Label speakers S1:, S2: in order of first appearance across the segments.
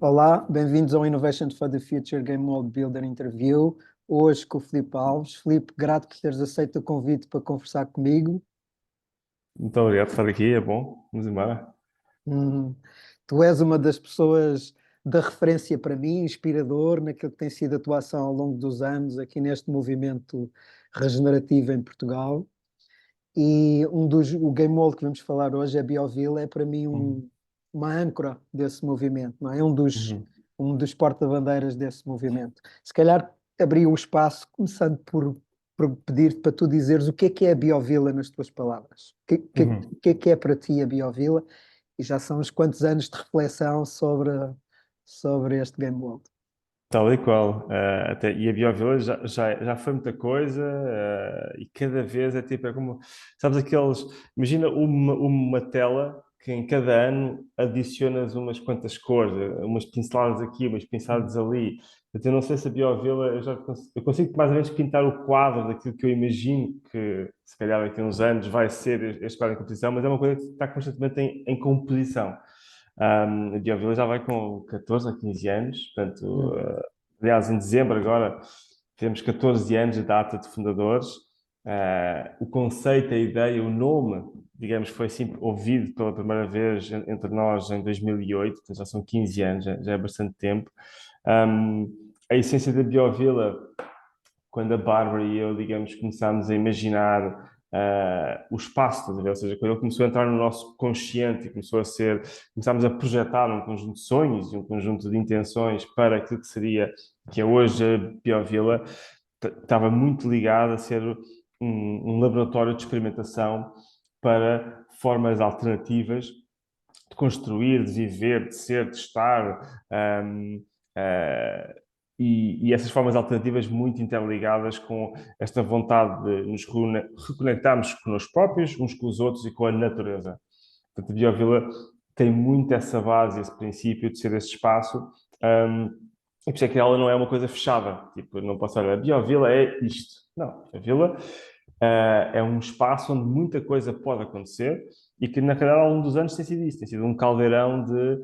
S1: Olá, bem-vindos ao Innovation for the Future Game World Builder Interview. Hoje com o Filipe Alves. Filipe, grato por teres aceito o convite para conversar comigo.
S2: Muito obrigado por estar aqui, é bom. Vamos embora.
S1: Hum, Tu és uma das pessoas da referência para mim, inspirador naquilo que tem sido a atuação ao longo dos anos aqui neste movimento regenerativo em Portugal. E o Game World que vamos falar hoje, a BioVille, é para mim
S2: Uhum.
S1: uma âncora desse movimento, não é?
S2: Uhum.
S1: Um dos porta-bandeiras desse movimento. Se calhar abri um espaço, começando por pedir-te para tu dizeres o que é a BioVila nas tuas palavras.
S2: Uhum.
S1: O que é para ti a BioVila? E já são uns quantos anos de reflexão sobre este Game World.
S2: Tal e qual. E a BioVillage já foi muita coisa, e cada vez é tipo, é como, sabes, aqueles, imagina uma tela que em cada ano adicionas umas quantas cores, umas pinceladas aqui, umas pinceladas ali. Portanto, eu não sei se a BioVilla, eu consigo mais ou menos pintar o quadro daquilo que eu imagino que, se calhar daqui a uns anos vai ser este quadro em composição, mas é uma coisa que está constantemente em composição. A BioVilla já vai com 14 a 15 anos, portanto,
S1: Uhum.
S2: aliás, em dezembro agora temos 14 anos de data de fundadores. O conceito, a ideia, o nome, digamos, foi assim ouvido pela primeira vez entre nós em 2008, portanto já são 15 anos, já é bastante tempo. Um, a essência da BioVilla, quando a Bárbara e eu, digamos, começámos a imaginar o espaço, estás a ver? Ou seja, quando ele começou a entrar no nosso consciente e começámos a projetar um conjunto de sonhos e um conjunto de intenções para aquilo que seria, que é hoje a BioVilla, estava muito ligado a ser um laboratório de experimentação para formas alternativas de construir, de viver, de ser, de estar. E essas formas alternativas muito interligadas com esta vontade de nos reconectarmos connosco próprios, uns com os outros e com a natureza. Portanto, a BioVilla tem muito essa base, esse princípio de ser esse espaço. Um, e por isso é que ela não é uma coisa fechada. Tipo, não posso olhar, a BioVilla é isto. Não, a Vila é um espaço onde muita coisa pode acontecer e que, na realidade, ao longo dos anos tem sido isso. Tem sido um caldeirão de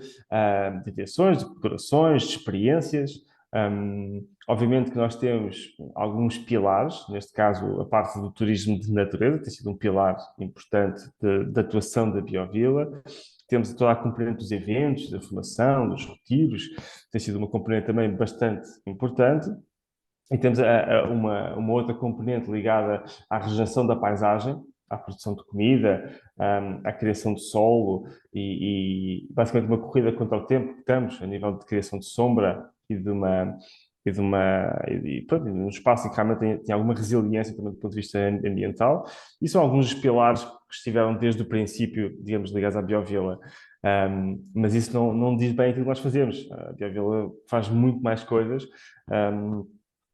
S2: intenções, de corações, de experiências. Obviamente que nós temos alguns pilares, neste caso a parte do turismo de natureza, tem sido um pilar importante de atuação da BioVila. Temos toda a componente dos eventos, da formação, dos retiros, tem sido uma componente também bastante importante. E temos uma outra componente ligada à regeneração da paisagem, à produção de comida, à criação de solo e basicamente uma corrida contra o tempo que estamos a nível de criação de sombra pronto, um espaço que realmente tem alguma resiliência também do ponto de vista ambiental. E são alguns dos pilares que estiveram desde o princípio, digamos, ligados à BioVila. Mas isso não diz bem aquilo que nós fazemos. A BioVila faz muito mais coisas. Um,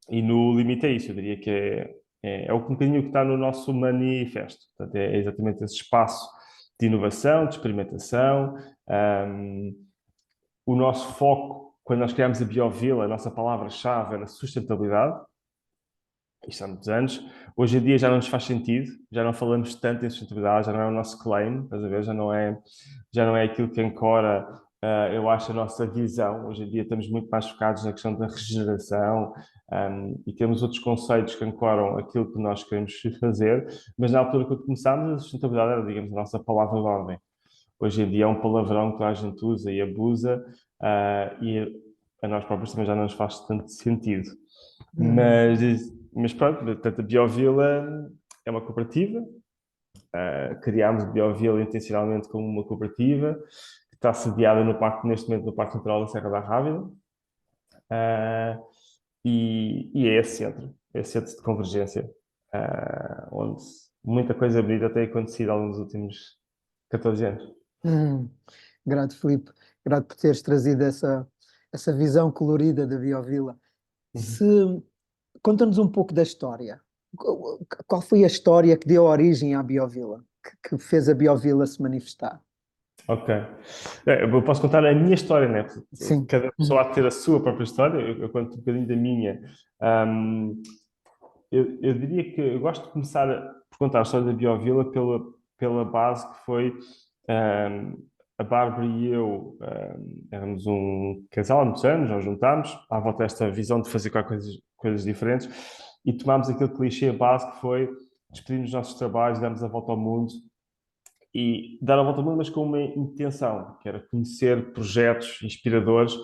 S2: e no limite é isso, eu diria que é um bocadinho o que está no nosso manifesto. Portanto, é exatamente esse espaço de inovação, de experimentação. Um, o nosso foco, quando nós criámos a BioVilla, a nossa palavra-chave era sustentabilidade, isto há muitos anos. Hoje em dia já não nos faz sentido, já não falamos tanto em sustentabilidade, já não é o nosso claim, estás a ver? Já não é aquilo que ancora, eu acho, a nossa visão. Hoje em dia estamos muito mais focados na questão da regeneração, e temos outros conceitos que ancoram aquilo que nós queremos fazer, mas na altura que começámos, a sustentabilidade era, digamos, a nossa palavra de ordem. Hoje em dia é um palavrão que toda a gente usa e abusa, e a nós próprios também já não nos faz tanto sentido.
S1: Uhum.
S2: Mas pronto, portanto, a BioVila é uma cooperativa. Criámos a BioVila intencionalmente como uma cooperativa que está sediada neste momento, no Parque Natural da Serra da Rábida. Ah, e é esse centro de convergência, onde muita coisa bonita tem acontecido ao longo dos últimos 14 anos.
S1: Uhum. Grato, Filipe. Grato por teres trazido essa visão colorida da BioVila.
S2: Uhum.
S1: Se Conta-nos um pouco da história. Qual foi a história que deu origem à BioVila, que fez a BioVila se manifestar?
S2: Ok. Eu posso contar a minha história, né? Portanto,
S1: Sim.
S2: cada pessoa há de ter a sua própria história. Eu conto um bocadinho da minha. Ahm, eu diria que eu gosto de começar por contar a história da BioVila pela base que foi. a Bárbara e eu éramos um casal há muitos anos, nós juntámos à volta desta visão de fazer coisas diferentes e tomámos aquele clichê básico que foi despedirmos os nossos trabalhos, darmos a volta ao mundo e dar a volta ao mundo, mas com uma intenção, que era conhecer projetos inspiradores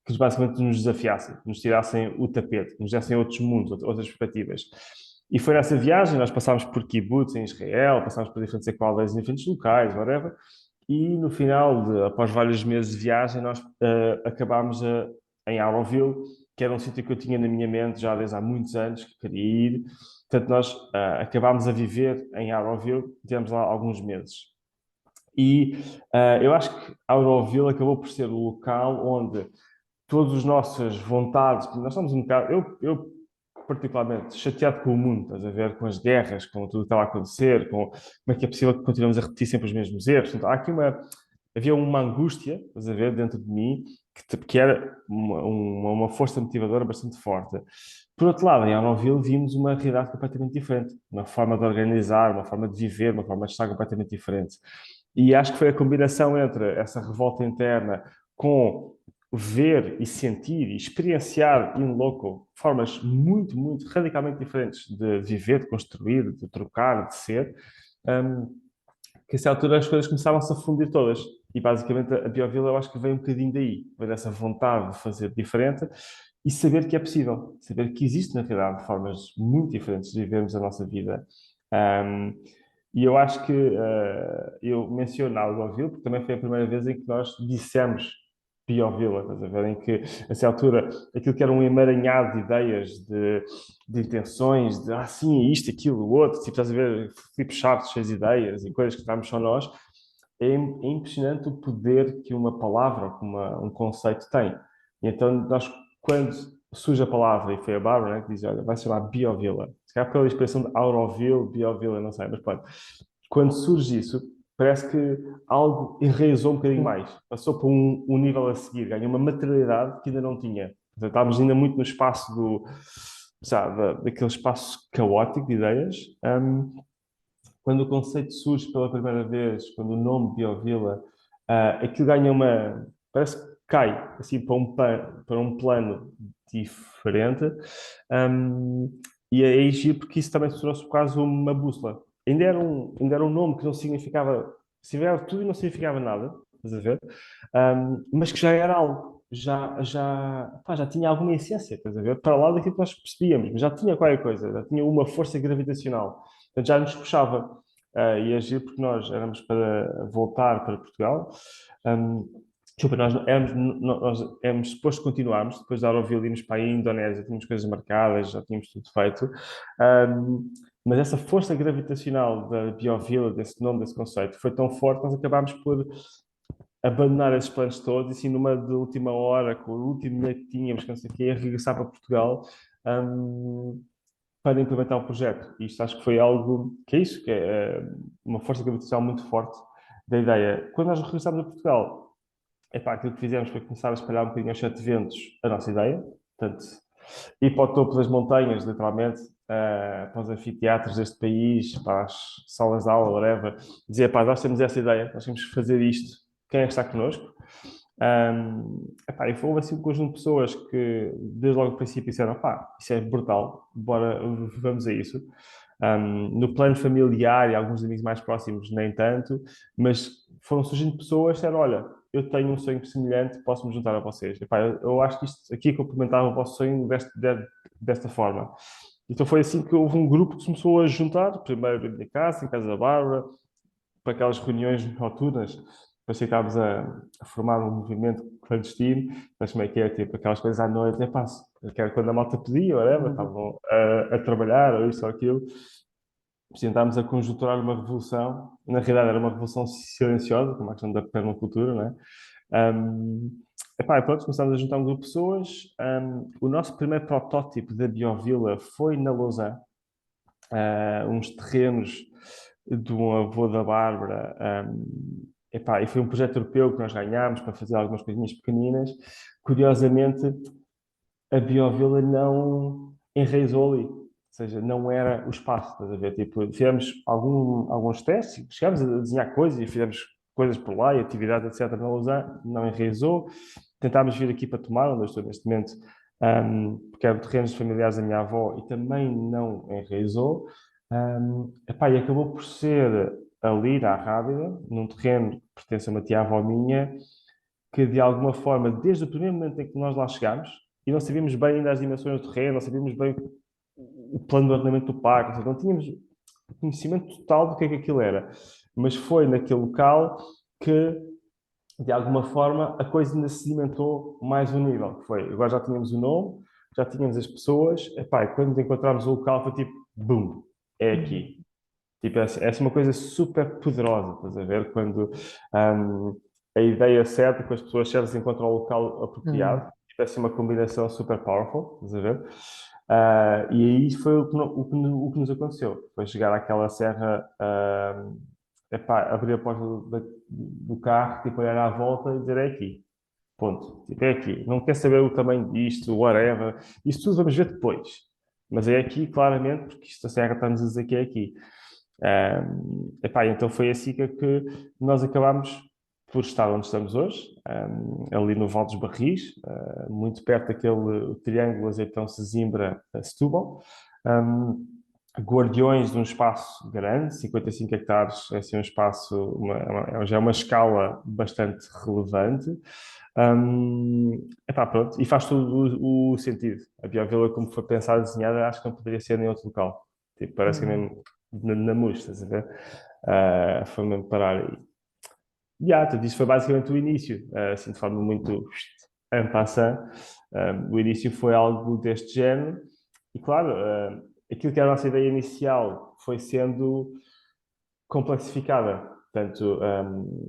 S2: que basicamente nos desafiassem, que nos tirassem o tapete, que nos dessem outros mundos, outras perspectivas. E foi nessa viagem, nós passámos por kibbutz em Israel, passámos por diferentes equaldeias em diferentes locais, whatever, e no final, após vários meses de viagem, nós acabámos em Auroville, que era um sítio que eu tinha na minha mente já desde há muitos anos, que queria ir. Portanto, nós acabámos a viver em Auroville, tivemos lá alguns meses. E eu acho que Auroville acabou por ser o local onde todas as nossas vontades, nós estamos um bocado, eu particularmente chateado com o mundo, estás a ver, com as guerras, com tudo que estava a acontecer, com como é que é possível que continuemos a repetir sempre os mesmos erros. Portanto, havia uma angústia, estás a ver, dentro de mim, que era uma força motivadora bastante forte. Por outro lado, em Arnoville vimos uma realidade completamente diferente, uma forma de organizar, uma forma de viver, uma forma de estar completamente diferente. E acho que foi a combinação entre essa revolta interna com ver e sentir e experienciar in loco formas muito, muito radicalmente diferentes de viver, de construir, de trocar, de ser, que a essa altura as coisas começavam-se a fundir todas. E basicamente a Biovila eu acho que vem um bocadinho daí, vem dessa vontade de fazer diferente e saber que é possível, saber que existe na realidade formas muito diferentes de vivermos a nossa vida. E eu acho que eu menciono Algoville porque também foi a primeira vez em que nós dissemos Biovila, estás a ver? Em que, a essa altura, aquilo que era um emaranhado de ideias, de intenções, de sim, isto, aquilo, o outro, tipo, estás a ver, Filipe Chaves cheias de ideias e coisas que estávamos só nós, é impressionante o poder que uma palavra, que um conceito tem. E então, nós, quando surge a palavra, e foi a Bárbara, né, que diz, olha, vai se chamar Biovila. Se calhar pela expressão de Auroville, Biovila, não sei, mas pronto. Quando surge isso, parece que algo enraizou um bocadinho mais. Passou para um nível a seguir, ganhou uma materialidade que ainda não tinha. Portanto, estávamos ainda muito no espaço daquele espaço caótico de ideias. Quando o conceito surge pela primeira vez, quando o nome Biovila, aquilo ganha parece que cai assim para um plano diferente. E é giro porque isso também se trouxe quase uma bússola. Ainda era um nome que não significava tudo e não significava nada, estás a ver? Mas que já era algo, já tinha alguma essência, estás a ver? Para lá daquilo que nós percebíamos, mas já tinha qualquer coisa, já tinha uma força gravitacional. Portanto, já nos puxava. E é giro porque nós éramos para voltar para Portugal. Desculpa, nós éramos suposto continuarmos, depois de Auroville irmos para a Indonésia, tínhamos coisas marcadas, já tínhamos tudo feito. Mas essa força gravitacional da Biovila, desse nome, desse conceito, foi tão forte que nós acabámos por abandonar esses planos todos e assim numa de última hora, com o último dinheiro que tínhamos, que não sei o quê, regressar para Portugal para implementar o projeto. E isto acho que foi algo que é isso, que é uma força gravitacional muito forte da ideia. Quando nós regressámos a Portugal, aquilo que fizemos foi começar a espalhar um bocadinho aos 7 ventos a nossa ideia, portanto, ir para o topo das montanhas, literalmente, para os anfiteatros deste país, para as salas de aula, whatever, dizer, nós temos essa ideia, nós temos que fazer isto, quem é que está connosco? E houve assim um conjunto de pessoas que, desde logo no princípio, disseram, isso é brutal, bora, vamos a isso. No plano familiar e alguns amigos mais próximos, nem tanto, mas foram surgindo pessoas que disseram, olha, eu tenho um sonho semelhante, posso-me juntar a vocês. Eu acho que isto aqui complementava o vosso sonho desta forma. Então foi assim que houve um grupo que começou a juntar, primeiro em minha casa, em casa da Bárbara, para aquelas reuniões noturnas, depois estávamos a formar um movimento clandestino, mas como é que é, tipo, aquelas coisas à noite, que era quando a malta pedia, whatever, estavam a trabalhar, ou isto ou aquilo, tentámos a conjunturar uma revolução, na realidade era uma revolução silenciosa, como a questão da permacultura, não é? E pronto, começámos a juntar um grupo de pessoas. O nosso primeiro protótipo da Biovila foi na Lausanne, uns terrenos de um avô da Bárbara. E foi um projeto europeu que nós ganhámos para fazer algumas coisinhas pequeninas. Curiosamente, a Biovila não enraizou ali. Ou seja, não era o espaço, estás a ver? Tipo, fizemos alguns testes, chegámos a desenhar coisas e fizemos coisas por lá e atividades, etc. na Lausanne, não enraizou. Tentámos vir aqui para Tomar, onde eu estou neste momento, porque eram terrenos familiares da minha avó e também não enraizou. Epá, e acabou por ser ali, na Rábida, num terreno que pertence a uma tia-avó minha, que de alguma forma, desde o primeiro momento em que nós lá chegámos, e não sabíamos bem ainda as dimensões do terreno, não sabíamos bem o plano de ordenamento do parque, ou seja, não tínhamos conhecimento total do que é que aquilo era. Mas foi naquele local que, de alguma forma, a coisa ainda se cimentou mais um nível. Que foi, agora já tínhamos o nome, já tínhamos as pessoas, epá, e quando encontramos o local foi tipo, boom, é aqui. Tipo, essa é uma coisa super poderosa, estás a ver? Quando a ideia certa, com as pessoas certas encontram o local
S1: Hum.
S2: apropriado, tipo, essa é uma combinação super powerful, estás a ver? E aí foi o que nos aconteceu. Foi chegar àquela serra, epá, abrir a porta do carro, tipo, olhar à volta e dizer é aqui. Ponto. Tipo, é aqui. Não quer saber o tamanho disto, whatever. Isso tudo vamos ver depois. Mas é aqui, claramente, porque isto a serra está-nos a dizer que é aqui. Epá, então foi assim que nós acabámos por estar onde estamos hoje, ali no Val dos Barris, muito perto daquele o triângulo Azeitão-Sesimbra-Setúbal. Guardiões de um espaço grande, 55 hectares, é assim um espaço, já é uma escala bastante relevante. Epá, pronto, e faz todo o sentido. A Biovila, como foi pensada e desenhada, acho que não poderia ser em outro local. Tipo, parece que é
S1: Hum.
S2: mesmo na MUS, estás a ver? Foi mesmo parar aí. Tudo isso foi basicamente o início, assim, de forma muito en passant. O início foi algo deste género, e claro, aquilo que era a nossa ideia inicial foi sendo complexificada. Portanto,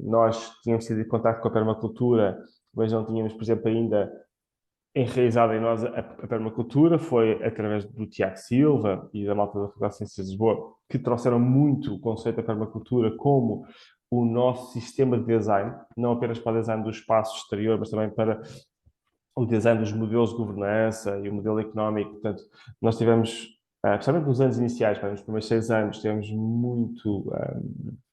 S2: nós tínhamos tido contato com a permacultura, mas não tínhamos, por exemplo, ainda enraizada em nós a permacultura. Foi através do Tiago Silva e da malta da Faculdade de Ciências de Lisboa que trouxeram muito o conceito da permacultura como o nosso sistema de design, não apenas para o design do espaço exterior, mas também para o design dos modelos de governança e o modelo económico. Portanto, nós tivemos, especialmente nos anos iniciais, nos primeiros 6 anos, tivemos muito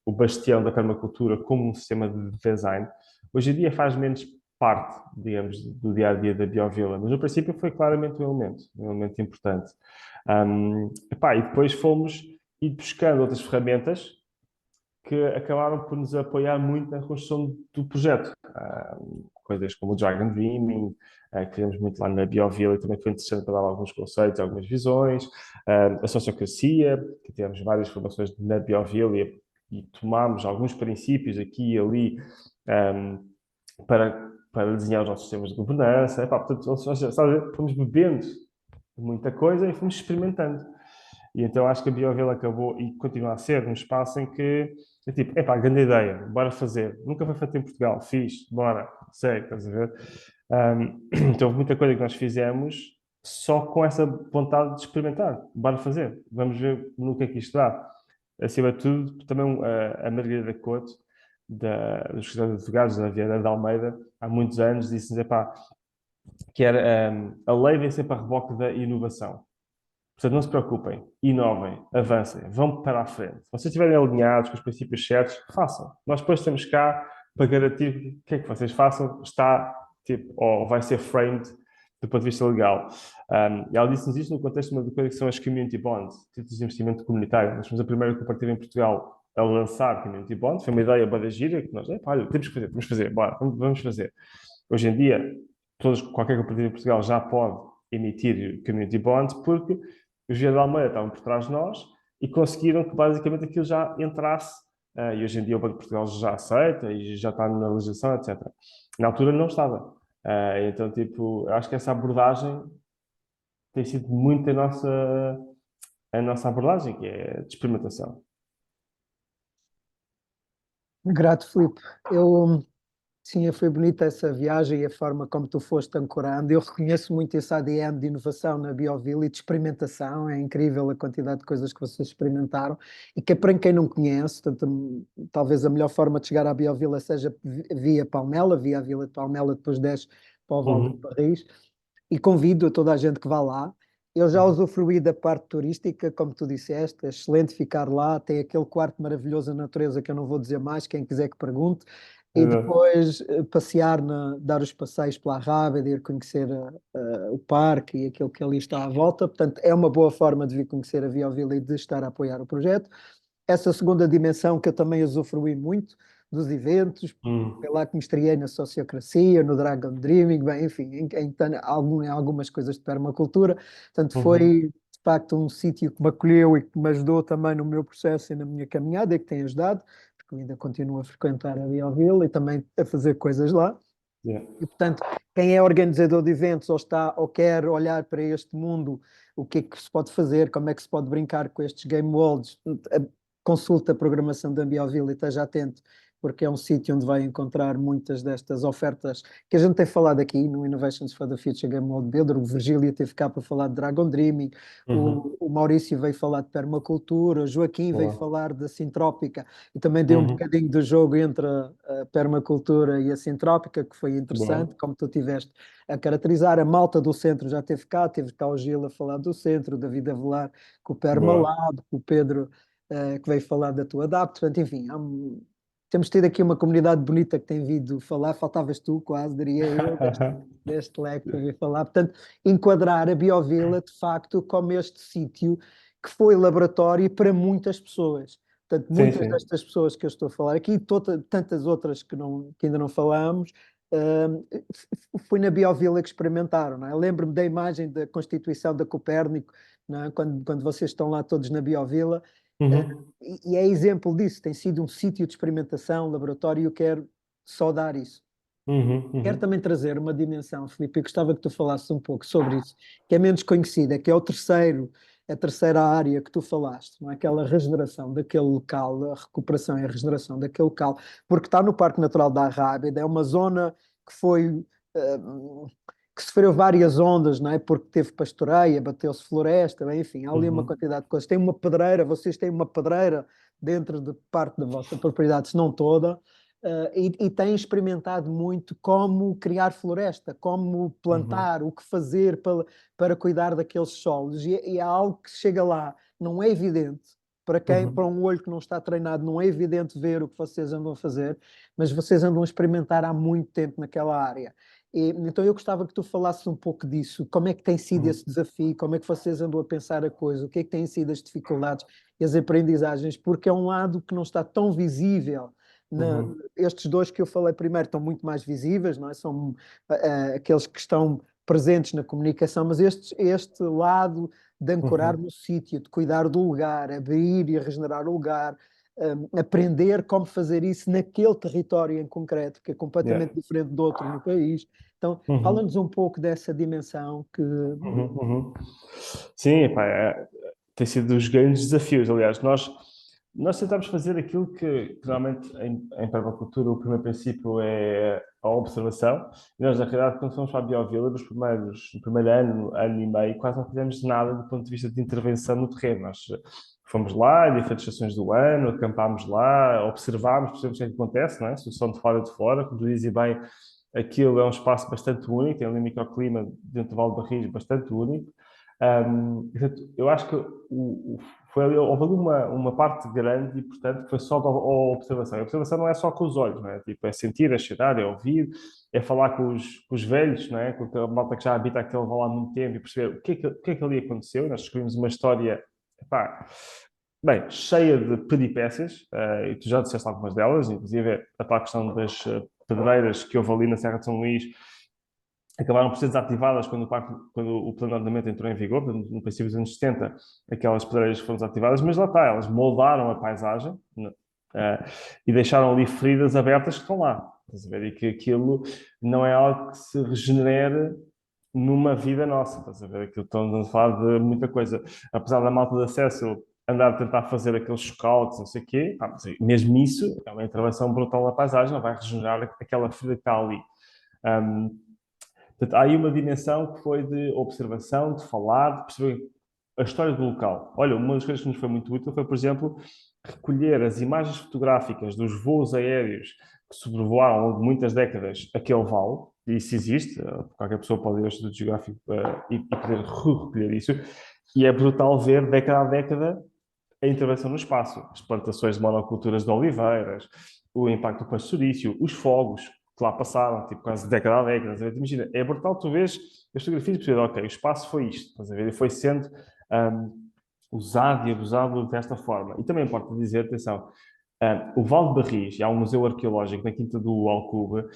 S2: o bastião da permacultura como um sistema de design. Hoje em dia faz menos parte, digamos, do dia-a-dia da Biovila, mas no princípio foi claramente um elemento importante. Epá, e depois fomos ir buscando outras ferramentas que acabaram por nos apoiar muito na construção do projeto. Coisas como o Dragon Dreaming, que fizemos muito lá na Biovila e também foi interessante para dar alguns conceitos, algumas visões. A sociocracia, que tivemos várias formações na Biovila e tomámos alguns princípios aqui e ali para desenhar os nossos sistemas de governança. Epá, portanto, fomos bebendo muita coisa e fomos experimentando. E então acho que a Biovila acabou e continua a ser um espaço em que é tipo, epá, grande ideia, bora fazer. Nunca foi feito em Portugal, fiz, bora, sei, estás a ver? Então houve muita coisa que nós fizemos só com essa vontade de experimentar, bora fazer, vamos ver no que é que isto dá. Acima de tudo, também a Margarida Couto, dos escritórios de advogados da Vieira de Almeida, há muitos anos, disse-nos, epá, que era a lei vem sempre a reboque da inovação. Portanto, não se preocupem, inovem, avancem, vão para a frente. Se vocês estiverem alinhados com os princípios certos, façam. Nós depois estamos cá para garantir que o que é que vocês façam está, tipo, ou vai ser framed do ponto de vista legal. E ela disse-nos isto no contexto de uma coisa que são as community bonds, títulos de investimento comunitário. Nós fomos a primeira cooperativa em Portugal a lançar community bonds. Foi uma ideia bada gira que nós, olha, temos que fazer, bora, vamos fazer. Hoje em dia, qualquer cooperativa em Portugal já pode emitir community bonds porque os Vieira de Almeida estavam por trás de nós e conseguiram que basicamente aquilo já entrasse. E hoje em dia o Banco de Portugal já aceita e já está na legislação, etc. Na altura não estava. Então, tipo, eu acho que essa abordagem tem sido muito a nossa abordagem, que é de experimentação.
S1: Grato, Filipe. Sim, foi bonita essa viagem e a forma como tu foste ancorando. Eu reconheço muito esse ADN de inovação na Bioville e de experimentação. É incrível a quantidade de coisas que vocês experimentaram e que para quem não conhece, talvez a melhor forma de chegar à Bioville seja via Palmela, via a Vila de Palmela, depois desce para o Val do
S2: Uhum.
S1: Barris. E convido a toda a gente que vá lá. Eu já usufruí da parte turística, como tu disseste, é excelente ficar lá, tem aquele quarto maravilhoso na natureza que eu não vou dizer mais, quem quiser que pergunte, e
S2: Exato.
S1: depois passear, dar os passeios pela Rábida, ir conhecer o parque e aquilo que ali está à volta. Portanto, é uma boa forma de vir conhecer a Via Vila e de estar a apoiar o projeto. Essa segunda dimensão que eu também usufruí muito dos eventos, foi
S2: Hum.
S1: lá que me estreiei na sociocracia, no Dragon Dreaming, bem, enfim, em algumas coisas de permacultura. Portanto, foi
S2: Uhum.
S1: de facto um sítio que me acolheu e que me ajudou também no meu processo e na minha caminhada e que tem ajudado, porque eu ainda continuo a frequentar a Bioville e também a fazer coisas lá.
S2: Yeah.
S1: E, portanto, quem é organizador de eventos ou está ou quer olhar para este mundo, o que é que se pode fazer, como é que se pode brincar com estes game worlds, consulta a programação da Bioville e esteja atento, porque é um sítio onde vai encontrar muitas destas ofertas que a gente tem falado aqui no Innovations for the Future Game World Builder. O Virgílio teve cá para falar de Dragon Dreaming,
S2: Uhum.
S1: o Maurício veio falar de permacultura, o Joaquim veio
S2: Boa.
S1: falar da Sintrópica e também deu um
S2: Uhum.
S1: bocadinho do jogo entre a permacultura e a sintrópica, que foi interessante,
S2: Boa.
S1: como tu tiveste a caracterizar. A malta do centro já teve cá o Gil a falar do centro, o David Avelar com o
S2: Boa.
S1: Permalab, com o Pedro que veio falar da tua DAP. Portanto, enfim, temos tido aqui uma comunidade bonita que tem vindo falar, faltavas tu quase, diria eu, deste leque para vir falar. Portanto, enquadrar a Biovila, de facto, como este sítio que foi laboratório para muitas pessoas. Portanto,
S2: Sim,
S1: muitas
S2: sim.
S1: destas pessoas que eu estou a falar aqui, e tantas outras que ainda não falamos, hum, foi na Biovila que experimentaram. Não é? Lembro-me da imagem da Constituição da Copérnico, não é? Quando vocês estão lá todos na Biovila,
S2: Uhum.
S1: e é exemplo disso, tem sido um sítio de experimentação, laboratório, e eu quero só dar isso.
S2: Uhum.
S1: Quero
S2: Uhum.
S1: também trazer uma dimensão, Filipe, e gostava que tu falasses um pouco sobre isso, que é menos conhecida, que é a terceira área que tu falaste, não é? Aquela regeneração daquele local, a recuperação e a regeneração daquele local, porque está no Parque Natural da Arrábida, é uma zona que foi, eh, que sofreu várias ondas, não é? Porque teve pastoreia, bateu-se floresta, bem, enfim, há ali uma
S2: Uhum.
S1: quantidade de coisas. Tem uma pedreira, vocês têm uma pedreira dentro de parte da vossa propriedade, se não toda, e têm experimentado muito como criar floresta, como
S2: Uhum.
S1: plantar, o que fazer para cuidar daqueles solos. E há algo que chega lá, não é evidente. Para
S2: Uhum.
S1: um olho que não está treinado, não é evidente ver o que vocês andam a fazer, mas vocês andam a experimentar há muito tempo naquela área. Então eu gostava que tu falasses um pouco disso. Como é que tem sido esse
S2: Uhum.
S1: desafio? Como é que vocês andam a pensar a coisa? O que é que têm sido as dificuldades e as aprendizagens? Porque é um lado que não está tão visível
S2: Uhum.
S1: estes dois que eu falei primeiro estão muito mais visíveis, não é? São aqueles que estão presentes na comunicação, mas este lado de ancorar
S2: Uhum.
S1: no sítio, de cuidar do lugar, abrir e regenerar o lugar, aprender como fazer isso naquele território em concreto, que é
S2: Yeah.
S1: completamente diferente do outro no país. Então,
S2: Uhum.
S1: fala-nos um pouco dessa dimensão que.
S2: Uhum. Uhum. Sim, epá, tem sido dos grandes desafios. Aliás, nós tentamos fazer aquilo que normalmente em permacultura o primeiro princípio é a observação. E nós, na realidade, quando fomos para a Biovila, no primeiro ano, ano e meio, quase não fizemos nada do ponto de vista de intervenção no terreno. Nós fomos lá em diferentes estações do ano, acampámos lá, observámos, percebemos o que é que acontece, não é? Situação de fora de fora, como tu dizes bem, aquilo é um espaço bastante único, tem ali um microclima dentro do Vale do Barris bastante único. Portanto, eu acho que houve ali uma parte grande e, portanto, que foi só da observação. A observação não é só com os olhos, não é? Tipo, é sentir, é cheirar, é ouvir, é falar com os velhos, não é? Com a malta que já habita aquele vale há muito tempo e perceber o que é que ali aconteceu. Nós descobrimos uma história, epá, bem, cheia de peripécias, e tu já disseste algumas delas, inclusive a tal questão das pedreiras que houve ali na Serra de São Luís, acabaram por ser desativadas quando o plano de ordenamento entrou em vigor, no princípio dos anos 70, aquelas pedreiras foram desativadas, mas lá está, elas moldaram a paisagem, né, e deixaram ali feridas abertas que estão lá. Estás a ver? E que aquilo não é algo que se regenere numa vida nossa. Estás a ver? Aquilo estamos a falar de muita coisa. Apesar da malta de acesso andar a tentar fazer aqueles scouts, não sei o quê, mas mesmo isso é uma intervenção brutal na paisagem, não vai regenerar aquela ferida que está ali. Um, Portanto, há aí uma dimensão que foi de observação, de falar, de perceber a história do local. Olha, uma das coisas que nos foi muito útil foi, por exemplo, recolher as imagens fotográficas dos voos aéreos que sobrevoaram ao longo de muitas décadas aquele vale, e isso existe, qualquer pessoa pode ir ao Instituto Geográfico e poder recolher isso, e é brutal ver, década a década, a intervenção no espaço, as plantações de monoculturas de oliveiras, o impacto do pastorício, os fogos que lá passaram, tipo quase década a década. Imagina, é brutal tu vês as fotografias e perceber, ok, o espaço foi isto, estás a ver? E foi sendo usado e abusado desta forma. E também importa dizer, atenção, o Vale de Barris, há um museu arqueológico na Quinta do Alcube,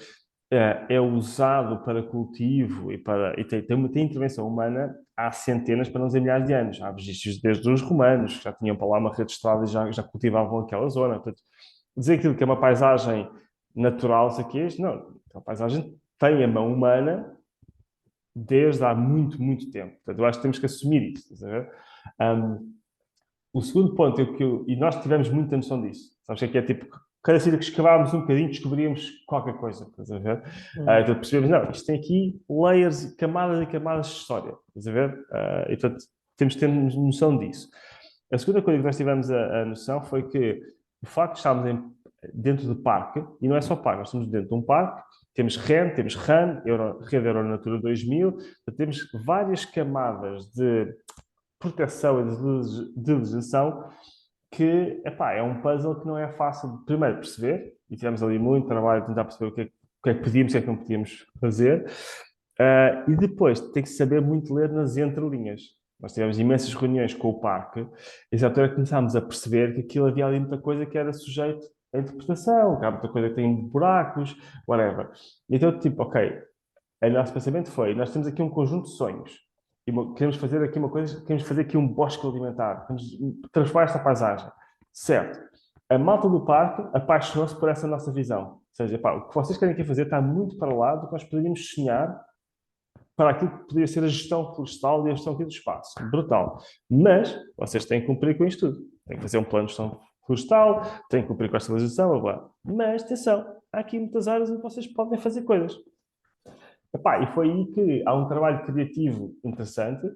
S2: é usado para cultivo e tem intervenção humana há centenas, para não dizer milhares de anos. Há registros desde os romanos, que já tinham para lá uma rede de estrada e já cultivavam aquela zona. Portanto, dizer aquilo que é uma paisagem natural, isso aqui é isto, não. A paisagem tem a mão humana desde há muito, muito tempo. Portanto, eu acho que temos que assumir isso. Estás a ver? O segundo ponto é e nós tivemos muita noção disso. Sabes o que é? Tipo, cada vez que escavávamos um bocadinho, descobríamos qualquer coisa. Estás a ver? Então percebemos, não, isto tem aqui layers, camadas e camadas de história. Estás a ver? E portanto, temos que ter noção disso. A segunda coisa que nós tivemos a noção foi que o facto de estarmos dentro do parque, e não é só parque, nós estamos dentro de um parque, temos REN, temos RAN, Rede Aeronatura 2000, temos várias camadas de proteção e de legislação que, epá, é um puzzle que não é fácil de primeiro perceber, e tivemos ali muito trabalho a tentar perceber o que é que podíamos e o que é que não podíamos fazer, e depois tem que saber muito ler nas entrelinhas. Nós tivemos imensas reuniões com o parque, e já começámos a perceber que aquilo havia ali muita coisa que era sujeito à interpretação, que há muita coisa que tem buracos, whatever. Então, tipo, ok, o nosso pensamento foi, nós temos aqui um conjunto de sonhos, e queremos fazer aqui uma coisa, queremos fazer aqui um bosque alimentar, queremos transformar esta paisagem. Certo. A malta do parque apaixonou-se por essa nossa visão. Ou seja, pá, o que vocês querem aqui fazer está muito para lá do que nós poderíamos sonhar para aquilo que poderia ser a gestão florestal e a gestão aqui do espaço. Brutal. Mas vocês têm que cumprir com isto tudo. Têm que fazer um plano de gestão florestal, têm que cumprir com esta legislação, blá, blá. Mas, atenção, há aqui muitas áreas onde vocês podem fazer coisas. Epá, e foi aí que há um trabalho criativo interessante,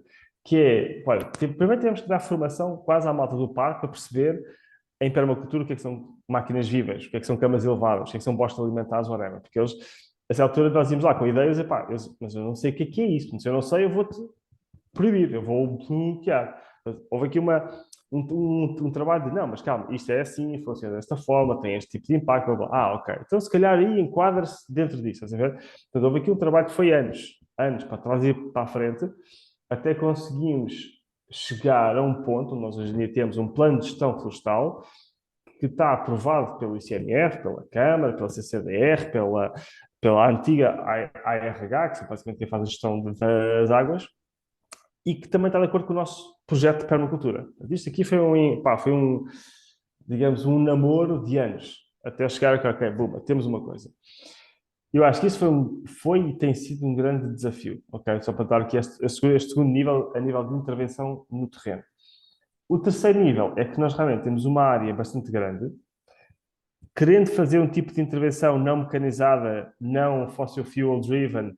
S2: que é, olha, primeiro temos que dar formação quase à malta do parque para perceber em permacultura o que é que são máquinas vivas, o que é que são camas elevadas, o que é que são bosques alimentares, whatever. Porque eles, a essa altura, nós íamos lá com ideias, epá, mas eu não sei o que é isso, se eu não sei, eu vou-te proibir, eu vou bloquear. Houve aqui um trabalho de, não, mas calma, isto é assim, funciona desta forma, tem este tipo de impacto, blá, blá. Ok. Então, se calhar aí enquadra-se dentro disso, estás a ver? Portanto, houve aqui um trabalho que foi anos para trás e para a frente, até conseguimos chegar a um ponto onde nós hoje em dia temos um plano de gestão florestal que está aprovado pelo ICNR, pela Câmara, pela CCDR, pela antiga ARH, que basicamente quem faz a gestão das águas, e que também está de acordo com o nosso projeto de permacultura. Isto aqui foi digamos, um namoro de anos, até chegar a ok, buma, temos uma coisa. Eu acho que isso foi e tem sido um grande desafio, ok? Só para dar aqui este segundo nível, a nível de intervenção no terreno. O terceiro nível é que nós realmente temos uma área bastante grande, querendo fazer um tipo de intervenção não mecanizada, não fossil fuel driven,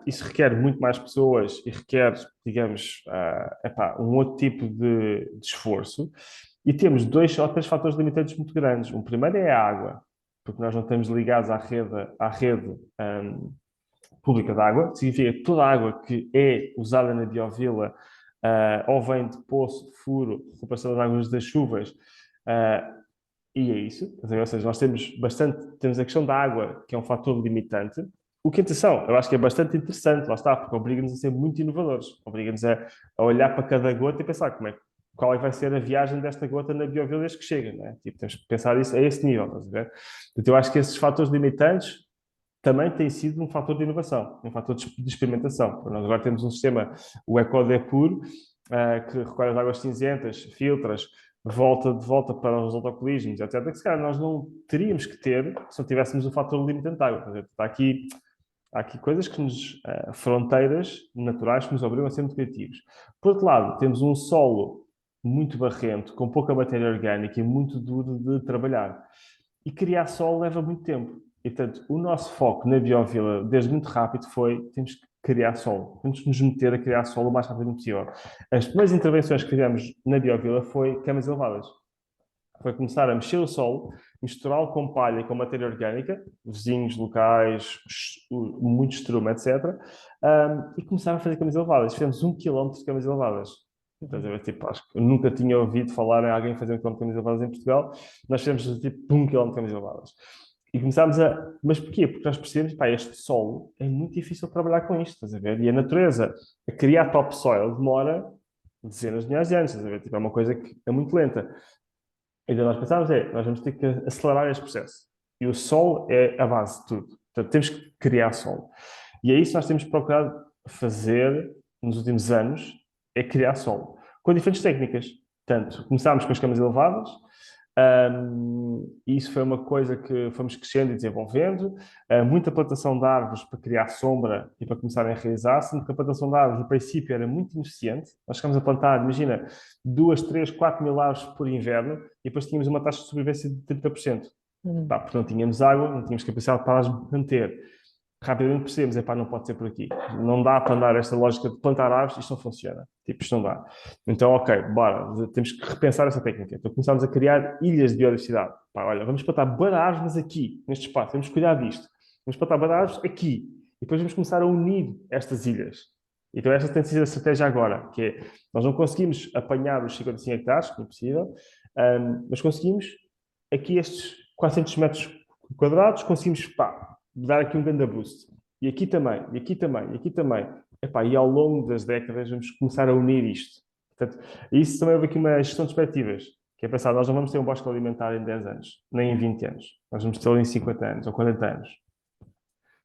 S2: isso requer muito mais pessoas e requer, digamos, um outro tipo de esforço. E temos 2 ou 3 fatores limitantes muito grandes. O primeiro é a água, porque nós não estamos ligados à rede pública de água. Significa que toda a água que é usada na biovila ou vem de poço, de furo, recuperação das águas das chuvas, e é isso. Ou seja, nós temos a questão da água, que é um fator limitante. O que, atenção, eu acho que é bastante interessante, lá está, porque obriga-nos a ser muito inovadores. Obriga-nos a olhar para cada gota e pensar qual é que vai ser a viagem desta gota na biovila desde que chega, não é? Tipo, temos que pensar isso a esse nível, estás a ver? Então, eu acho que esses fatores limitantes também têm sido um fator de inovação, um fator de experimentação. Nós agora temos um sistema, o EcoDepur, que recolhe as águas cinzentas, filtras, de volta para os autocolismos, etc., que se calhar nós não teríamos que ter se não tivéssemos o fator limitante de água. Há aqui coisas que fronteiras naturais que nos obrigam a ser muito criativos. Por outro lado, temos um solo muito barrento, com pouca matéria orgânica e muito duro de trabalhar. E criar solo leva muito tempo. E, portanto, o nosso foco na biovila, desde muito rápido, temos que criar solo. Temos que nos meter a criar solo o mais rápido possível. As primeiras intervenções que fizemos na biovila foi camas elevadas. foi começar a mexer o solo, misturá-lo com palha e com matéria orgânica, vizinhos locais, muito estrume, etc. E começaram a fazer camas elevadas. Fizemos 1 km de camas elevadas. Estás a ver? Tipo, acho que eu nunca tinha ouvido falar em alguém fazendo camas elevadas em Portugal. Nós fizemos tipo 1 km de camas elevadas. E começámos a. Mas porquê? Porque nós percebemos, pá, este solo é muito difícil trabalhar com isto, estás a ver? E a natureza, a criar topsoil demora dezenas de milhares de anos, estás a ver? Tipo, é uma coisa que é muito lenta. Então nós pensámos, nós vamos ter que acelerar este processo. E o solo é a base de tudo. Portanto, temos que criar solo. E é isso que nós temos procurado fazer nos últimos anos, é criar solo. Com diferentes técnicas. Portanto, começámos com as camas elevadas, e isso foi uma coisa que fomos crescendo e desenvolvendo. Muita plantação de árvores para criar sombra e para começar a enraizar, sendo que a plantação de árvores, no princípio, era muito ineficiente. Nós chegámos a plantar, imagina, 2, 3, 4 mil árvores por inverno e depois tínhamos uma taxa de sobrevivência de 30%. Pá, porque não tínhamos água, não tínhamos capacidade para as manter. Rapidamente percebemos, não pode ser por aqui. Não dá para andar esta lógica de plantar árvores, isto não funciona. Tipo, isto não dá. Então, ok, bora, temos que repensar essa técnica. Então começámos a criar ilhas de biodiversidade. Pá, olha, vamos plantar bué de árvores aqui, neste espaço, temos que cuidar disto. Vamos plantar bué de árvores aqui. E depois vamos começar a unir estas ilhas. Então esta tem sido a estratégia agora, que é, nós não conseguimos apanhar os 55 hectares, que é impossível, mas conseguimos aqui estes 400 metros quadrados, conseguimos, pá, dar aqui um grande boost. E aqui também, e aqui também, e aqui também. Epá, e ao longo das décadas vamos começar a unir isto. Portanto, isso também houve aqui uma gestão de perspectivas, que é pensar, nós não vamos ter um bosque alimentar em 10 anos, nem em 20 anos. Nós vamos tê-lo em 50 anos ou 40 anos.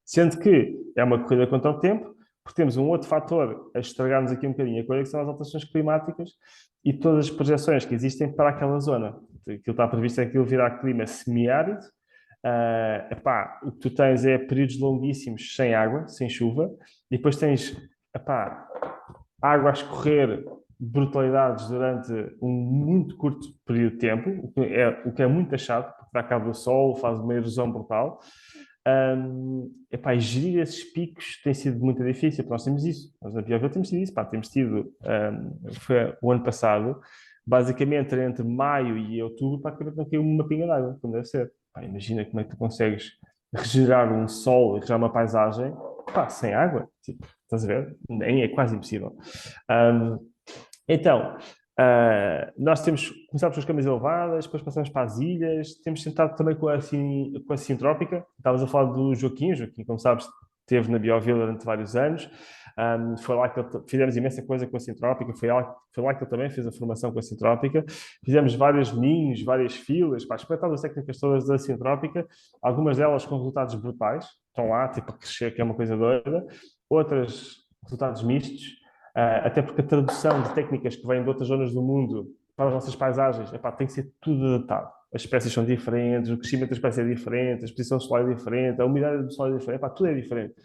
S2: Sendo que é uma corrida contra o tempo, porque temos um outro fator a estragar-nos aqui um bocadinho a coisa, que são as alterações climáticas e todas as projeções que existem para aquela zona. Aquilo que está previsto é que ele virar clima semiárido. O que tu tens é períodos longuíssimos sem água, sem chuva, e depois tens água a escorrer, brutalidades durante um muito curto período de tempo, o que é muito achado, porque dá cabo do sol, faz uma erosão brutal. E gerir esses picos tem sido muito difícil, porque nós temos isso. Nós na Bioville temos tido isso. Temos tido, foi o ano passado, basicamente entre maio e outubro, praticamente não caiu uma pinga d'água, como deve ser. Imagina como é que tu consegues regenerar um solo, regenerar uma paisagem, sem água. Tipo, estás a ver? Nem é quase impossível. Então, nós começámos com as camas elevadas, depois passamos para as ilhas, temos tentado também com a Sintrópica. Estavas a falar do Joaquim, como sabes, esteve na Bioville durante vários anos. Foi lá que fizemos imensa coisa com a Sintrópica, foi lá que ele também fez a formação com a Sintrópica. Fizemos vários ninhos, várias filas, experimentamos as técnicas todas da Sintrópica, algumas delas com resultados brutais, estão lá, tipo, a crescer, que é uma coisa doida, outras resultados mistos. Até porque a tradução de técnicas que vêm de outras zonas do mundo para as nossas paisagens, tem que ser tudo adaptado. As espécies são diferentes, o crescimento da espécie é diferente, a exposição solar é diferente, a umidade do solo é diferente, tudo é diferente.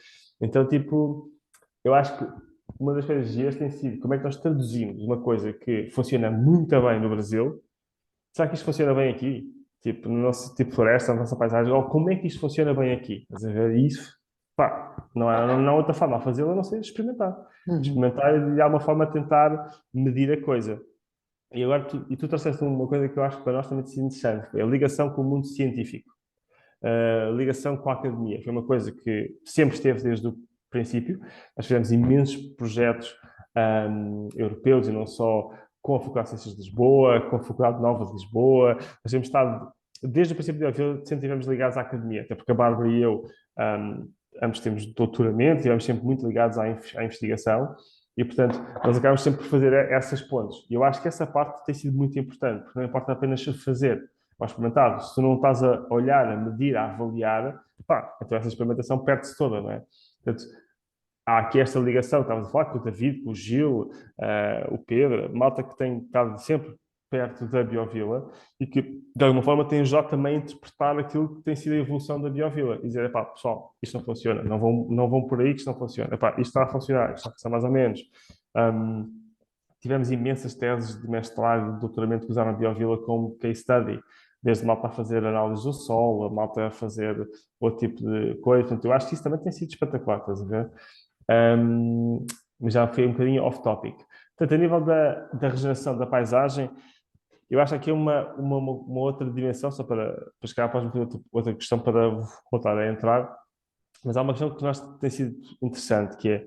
S2: Então, tipo, eu acho que uma das coisas giras tem sido como é que nós traduzimos uma coisa que funciona muito bem no Brasil, será que isto funciona bem aqui? Tipo, no nosso tipo de floresta, na nossa paisagem, ou como é que isto funciona bem aqui? Estás a ver? Isso, não há outra forma a fazê-lo a não ser experimentar. Experimentar e de alguma forma tentar medir a coisa. E agora tu trouxeste uma coisa que eu acho que para nós também tem sido interessante, foi a ligação com o mundo científico. A ligação com a academia. Foi uma coisa que sempre esteve desde o princípio. Nós fizemos imensos projetos europeus e não só com a Faculdade de Ciências de Lisboa, com a Faculdade Nova de Lisboa. Nós temos estado, desde o princípio da vida, sempre estivemos ligados à academia, até porque a Bárbara e eu ambos temos doutoramento, estivemos sempre muito ligados à investigação e, portanto, nós acabamos sempre por fazer essas pontes. E eu acho que essa parte tem sido muito importante, porque não importa apenas fazer ou experimentar. Se tu não estás a olhar, a medir, a avaliar, então essa experimentação perde-se toda, não é? Portanto, há aqui esta ligação, estávamos a falar com o David, com o Gil, o Pedro, malta que tem estado sempre perto da Biovila e que, de alguma forma, tem ajudado também a interpretar aquilo que tem sido a evolução da Biovila e dizer, pessoal, isto não funciona, não vão por aí que isto não funciona, isto está a funcionar, isto está a funcionar mais ou menos. Tivemos imensas teses de mestrado e de doutoramento que usaram a Biovila como case study, desde malta a fazer análise do solo, a malta a fazer outro tipo de coisa. Portanto, eu acho que isso também tem sido espetacular, estás a ver? Mas já foi um bocadinho off-topic. Portanto, a nível da regeneração da paisagem, eu acho que aqui uma outra dimensão, só para chegar para outra questão para voltar a entrar, mas há uma questão que nós tem sido interessante, que é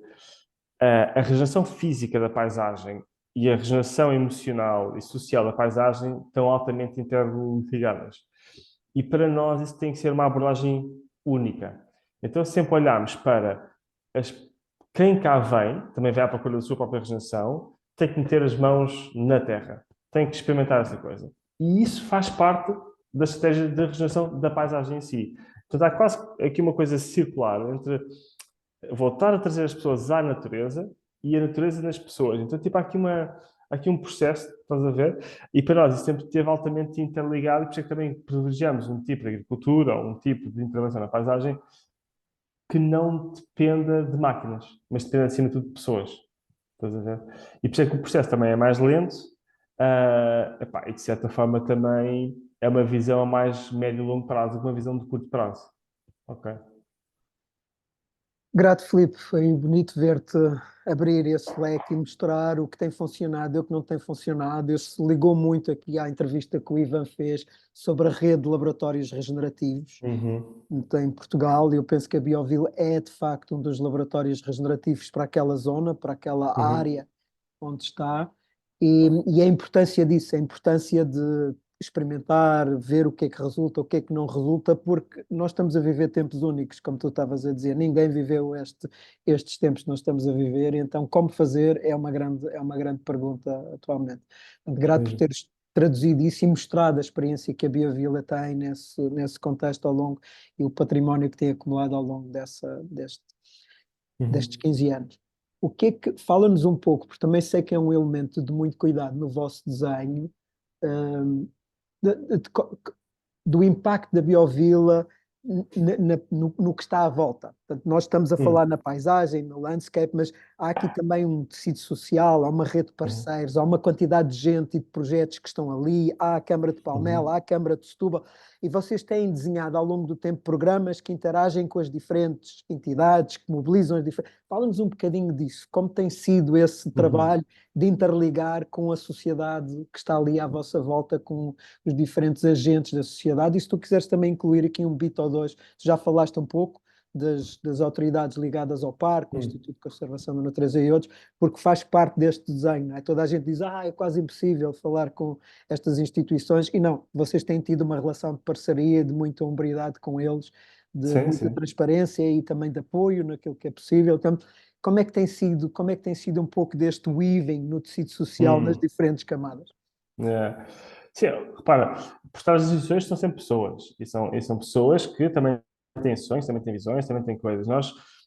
S2: a regeneração física da paisagem e a regeneração emocional e social da paisagem estão altamente interligadas. E para nós isso tem que ser uma abordagem única. Então, sempre olharmos para as, quem cá vem, também vai à procura da sua própria regeneração, tem que meter as mãos na terra, tem que experimentar essa coisa. E isso faz parte da estratégia de regeneração da paisagem em si. Portanto, há quase aqui uma coisa circular entre voltar a trazer as pessoas à natureza e a natureza nas pessoas. Então, tipo, há aqui um processo, estás a ver? E para nós isso sempre esteve altamente interligado e por isso é que também privilegiamos um tipo de agricultura ou um tipo de intervenção na paisagem que não dependa de máquinas, mas dependa, acima de tudo, de pessoas. Estás a ver? E por isso é que o processo também é mais lento, epá, e de certa forma também é uma visão a mais médio e longo prazo, uma visão de curto prazo. Ok?
S1: Grato, Filipe, foi bonito ver-te abrir esse leque e mostrar o que tem funcionado e o que não tem funcionado. Isso ligou muito aqui à entrevista que o Ivan fez sobre a rede de laboratórios regenerativos
S2: Uhum.
S1: em Portugal. E eu penso que a Bioville é, de facto, um dos laboratórios regenerativos para aquela zona, para aquela
S2: Uhum.
S1: área onde está. E a importância disso, a importância de experimentar, ver o que é que resulta, o que é que não resulta, porque nós estamos a viver tempos únicos, como tu estavas a dizer, ninguém viveu estes tempos que nós estamos a viver, e então como fazer é uma grande pergunta atualmente. Portanto, grato por
S2: Mesmo.
S1: teres traduzido isso e mostrado a experiência que a Biovila tem nesse contexto ao longo e o património que tem acumulado ao longo destes
S2: Uhum.
S1: 15 anos. O que é que, fala-nos um pouco, porque também sei que é um elemento de muito cuidado no vosso desenho, hum, de- de- de co- do impacto da biovila no que está à volta. Portanto, nós estamos a falar
S2: Uhum.
S1: na paisagem, no landscape, mas há aqui também um tecido social, há uma rede de
S2: Uhum.
S1: parceiros, há uma quantidade de gente e de projetos que estão ali, há a Câmara de Palmela, há
S2: Uhum.
S1: a Câmara de Setúbal, e vocês têm desenhado ao longo do tempo programas que interagem com as diferentes entidades, que mobilizam as diferentes. Fala-nos um bocadinho disso, como tem sido esse
S2: Uhum.
S1: trabalho de interligar com a sociedade que está ali à vossa volta, com os diferentes agentes da sociedade. E se tu quiseres também incluir aqui um bit ou dois, tu já falaste um pouco das autoridades ligadas ao parque, o
S2: Uhum.
S1: Instituto de Conservação da Natureza e outros, porque faz parte deste desenho, não é? Toda a gente diz, é quase impossível falar com estas instituições, e não, vocês têm tido uma relação de parceria, de muita hombridade com eles, de
S2: Sim,
S1: muita
S2: sim.
S1: transparência e também de apoio naquilo que é possível. Então, como é que tem sido um pouco deste weaving no tecido social nas
S2: Hum.
S1: diferentes camadas?
S2: É. Sim, repara, por trás das instituições são sempre pessoas. E são pessoas que também têm sonhos, também têm visões, também têm coisas.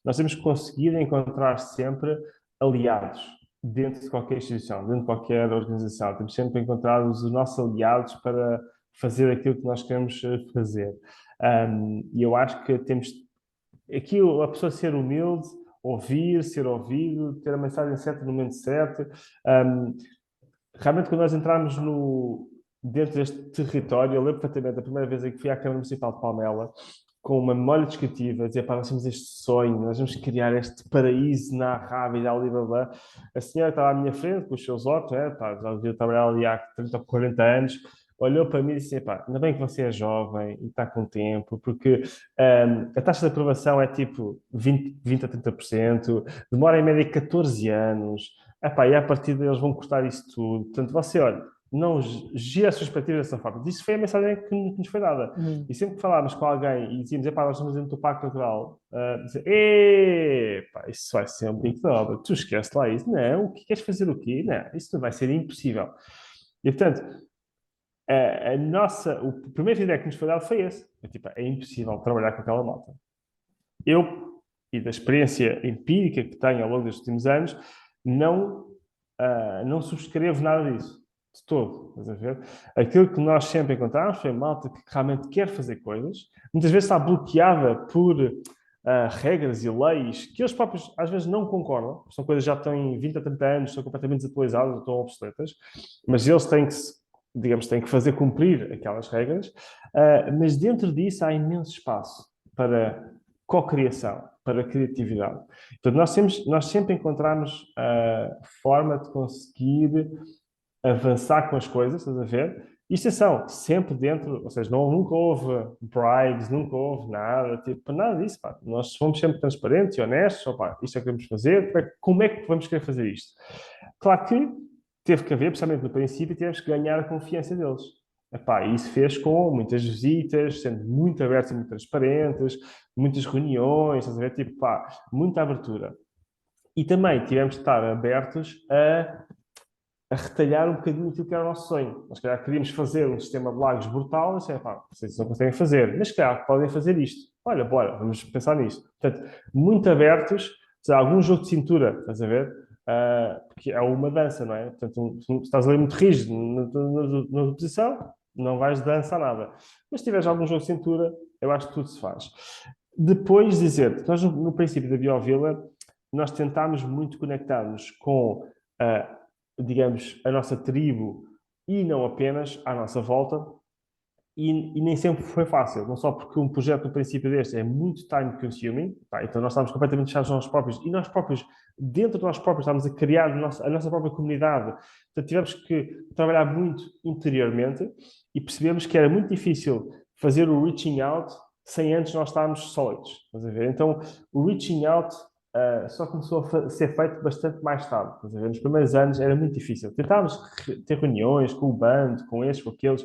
S2: Nós temos conseguido encontrar sempre aliados dentro de qualquer instituição, dentro de qualquer organização. Temos sempre encontrado os nossos aliados para fazer aquilo que nós queremos fazer. E eu acho que temos aqui a pessoa ser humilde, ouvir, ser ouvido, ter a mensagem certa no momento certo. Um, Realmente, quando nós entramos dentro deste território, eu lembro perfeitamente a primeira vez em que fui à Câmara Municipal de Palmela, com uma memória descritiva, dizer, pá, nós temos este sonho, nós vamos criar este paraíso na Arrábida, ali, blá, blá. A senhora estava à minha frente, com os seus óculos, pá, já devia trabalhar ali há 30 ou 40 anos, olhou para mim e disse, pá, ainda bem que você é jovem e está com tempo, porque a taxa de aprovação é tipo 20 a 30%, demora em média 14 anos, epá, e a partir deles vão cortar isso tudo. Portanto, você, olha, não gira as suas expectativas dessa forma. Isso foi a mensagem que nos foi dada.
S1: Hum.
S2: E sempre que falávamos com alguém e dizíamos, epá, nós estamos dentro do Parque Natural, dizer, epá, isso vai ser um bico de obra. Tu esquece lá isso. Não, o que queres fazer o quê? Não, isso não vai ser impossível. E, portanto, o primeiro feedback que nos foi dado foi esse. É, tipo, é impossível trabalhar com aquela malta. Eu, e da experiência empírica que tenho ao longo destes últimos anos, não, não subscrevo nada disso, de todo. Estás a ver? Aquilo que nós sempre encontramos foi malta que realmente quer fazer coisas, muitas vezes está bloqueada por regras e leis que eles próprios às vezes não concordam, são coisas que já têm 20 a 30 anos, são completamente desatualizadas, estão obsoletas, mas eles têm que, digamos, têm que fazer cumprir aquelas regras, mas dentro disso há imenso espaço para cocriação, para criatividade. Portanto, nós sempre encontramos a forma de conseguir avançar com as coisas, estás a ver? E atenção, sempre dentro, ou seja, nunca houve bribes, nunca houve nada, tipo, nada disso, pá. Nós fomos sempre transparentes e honestos, opá, isto é o que queremos fazer, como é que vamos querer fazer isto? Claro que teve que haver, principalmente no princípio, tivemos que ganhar a confiança deles. Epá, e isso fez com muitas visitas, sendo muito abertos e muito transparentes, muitas reuniões, estás a ver? Tipo, pá, muita abertura. E também tivemos de estar abertos a retalhar um bocadinho aquilo que era o nosso sonho. Nós, se calhar, queríamos fazer um sistema de lagos brutal, e assim, pá, vocês não conseguem fazer, mas, se calhar, podem fazer isto. Olha, bora, vamos pensar nisto. Portanto, muito abertos, se há algum jogo de cintura, estás a ver? Porque é uma dança, não é? Portanto, se estás ali muito rígido na posição, não vais dançar nada. Mas se tiveres algum jogo de cintura, eu acho que tudo se faz. Depois dizer, nós no princípio da Biovila, nós tentámos muito conectar-nos com digamos, a nossa tribo e não apenas à nossa volta. E nem sempre foi fácil, não só porque um projeto no princípio deste é muito time consuming, pá, então nós estávamos completamente fechados nós próprios e nós próprios, dentro de nós próprios, estávamos a criar a nossa própria comunidade. Portanto, tivemos que trabalhar muito interiormente e percebemos que era muito difícil fazer o reaching out sem antes nós estarmos sólidos. Estás a ver? Então, o reaching out só começou a ser feito bastante mais tarde. Estás a ver? Nos primeiros anos era muito difícil. Tentávamos ter reuniões com o bando, com estes, com aqueles,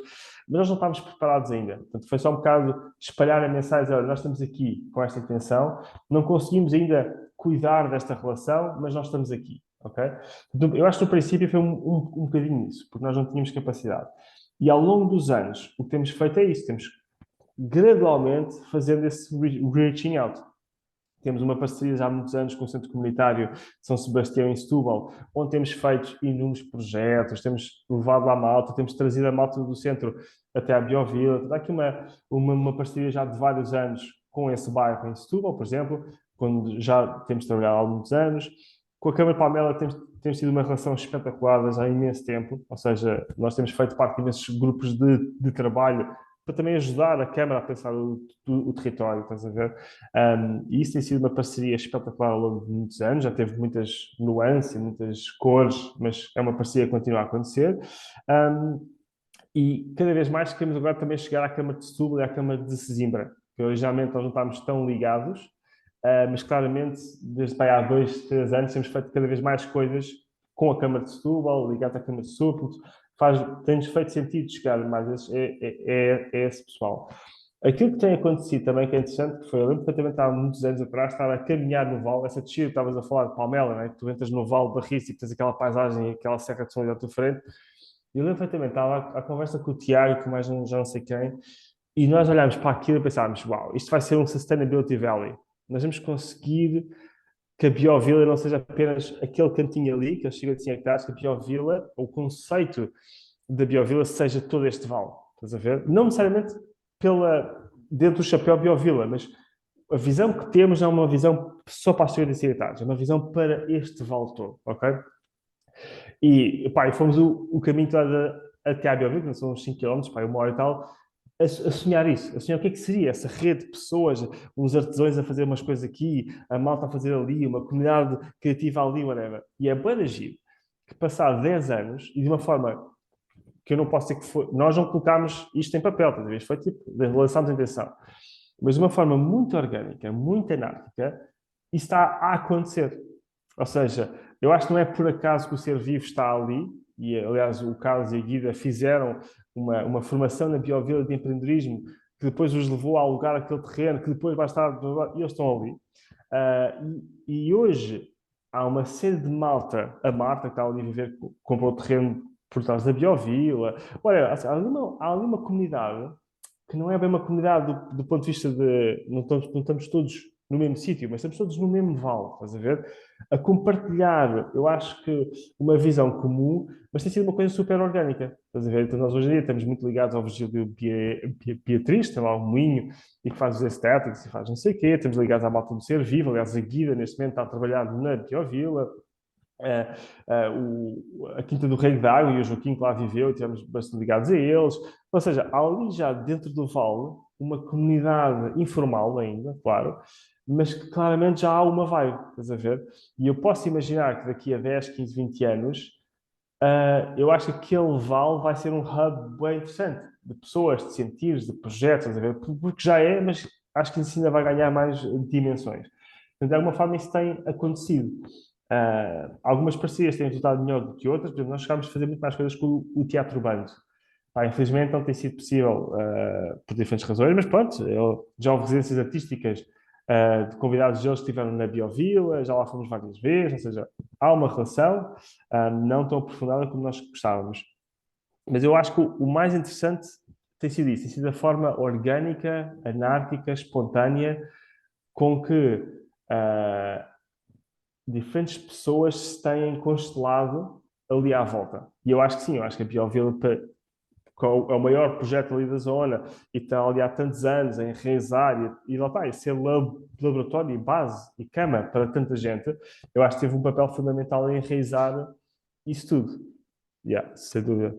S2: mas nós não estávamos preparados ainda. Portanto, foi só um bocado espalhar a mensagem: olha, nós estamos aqui com esta intenção, não conseguimos ainda cuidar desta relação, mas nós estamos aqui, ok? Eu acho que no princípio foi um bocadinho isso, porque nós não tínhamos capacidade. E ao longo dos anos, o que temos feito é isso, temos gradualmente fazendo esse reaching out. Temos uma parceria já há muitos anos com o Centro Comunitário de São Sebastião em Setúbal, onde temos feito inúmeros projetos, temos levado lá a malta, temos trazido a malta do centro até à Biovila. Há aqui uma parceria já de vários anos com esse bairro em Setúbal, por exemplo, quando já temos trabalhado há muitos anos. Com a Câmara de Palmela temos tido uma relação espetacular já há imenso tempo, ou seja, nós temos feito parte de imensos grupos de trabalho para também ajudar a Câmara a pensar o território, estás a ver? E isso tem sido uma parceria espetacular ao longo de muitos anos, já teve muitas nuances, muitas cores, mas é uma parceria que continua a acontecer. E cada vez mais queremos agora também chegar à Câmara de Setúbal e à Câmara de Sesimbra, que originalmente nós não estávamos tão ligados, mas claramente desde há 2, 3 anos temos feito cada vez mais coisas com a Câmara de Setúbal, ligado à Câmara de Setúbal, tem-nos feito sentido chegar mais a esse pessoal. Aquilo que tem acontecido também, que é interessante, que foi, eu lembro perfeitamente há muitos anos atrás, estava a caminhar no vale, essa descida que estavas a falar de Palmela, né? Que tu entras no vale da Riça e tens aquela paisagem e aquela Serra de Solidão à tua frente. E eu lembro perfeitamente, estava a conversa com o Tiago, com mais um, já não sei quem, e nós olhámos para aquilo e pensámos: uau, isto vai ser um Sustainability Valley. Nós vamos conseguir que a Biovila não seja apenas aquele cantinho ali, que eu chego assim a trás, que a Biovila, o conceito da Biovila seja todo este vale. Estás a ver? Não necessariamente dentro do chapéu Biovila, mas a visão que temos não é uma visão só para as 55 hectares, é uma visão para este vale todo, ok? E, pá, e fomos o caminho todo até à Biovila, que são uns 5 km, pá, 1 hora e tal, a sonhar isso, a sonhar o que é que seria essa rede de pessoas, uns artesãos a fazer umas coisas aqui, a malta a fazer ali, uma comunidade criativa ali, whatever. E é bem agir que passar 10 anos e de uma forma que eu não posso dizer que foi, nós não colocámos isto em papel, talvez foi tipo, lançámos a intenção, mas de uma forma muito orgânica, muito anárquica, isso está a acontecer. Ou seja, eu acho que não é por acaso que o ser vivo está ali, e aliás o Carlos e a Guida fizeram uma formação na Biovila de empreendedorismo que depois os levou a alugar aquele terreno, que depois vai estar, e eles estão ali. E hoje há uma série de malta, a Marta que está ali a viver, comprou o terreno por trás da Biovila. Olha, assim, há ali uma comunidade que não é bem uma comunidade do ponto de vista de... Não estamos todos no mesmo sítio, mas estamos todos no mesmo vale, estás a ver? A compartilhar, eu acho que uma visão comum, mas tem sido uma coisa super orgânica, estás a ver? Então nós hoje em dia estamos muito ligados ao Virgílio Beatriz, tem lá um moinho e que faz os estéticos e faz não sei o quê, estamos ligados à malta do Ser Vivo, aliás a Guida neste momento está a trabalhar na Biovila, a Quinta do Rei d'Água e o Joaquim que lá viveu, e estivemos bastante ligados a eles. Ou seja, há ali já dentro do Vale uma comunidade informal ainda, claro, mas que claramente já há uma vibe, estás a ver? E eu posso imaginar que daqui a 10, 15, 20 anos eu acho que aquele vale vai ser um hub bem interessante, de pessoas, de sentidos, de projetos, estás a ver? Porque já é, mas acho que isso ainda vai ganhar mais dimensões. Portanto, de alguma forma isso tem acontecido. Algumas parcerias têm resultado melhor do que outras, por exemplo, nós chegámos a fazer muito mais coisas com o Teatro Bando. Infelizmente não tem sido possível por diferentes razões, mas pronto, já houve residências artísticas de convidados deles que estiveram na Biovila, já lá fomos várias vezes, ou seja, há uma relação não tão aprofundada como nós gostávamos. Mas eu acho que o mais interessante tem sido isso, tem sido a forma orgânica, anárquica, espontânea com que diferentes pessoas se têm constelado ali à volta. E eu acho que sim, eu acho que a Biovila é o maior projeto ali da zona e está ali há tantos anos a enraizar e lá está, e ser laboratório e base e cama para tanta gente, eu acho que teve um papel fundamental em enraizar isso tudo. Yeah, sem dúvida.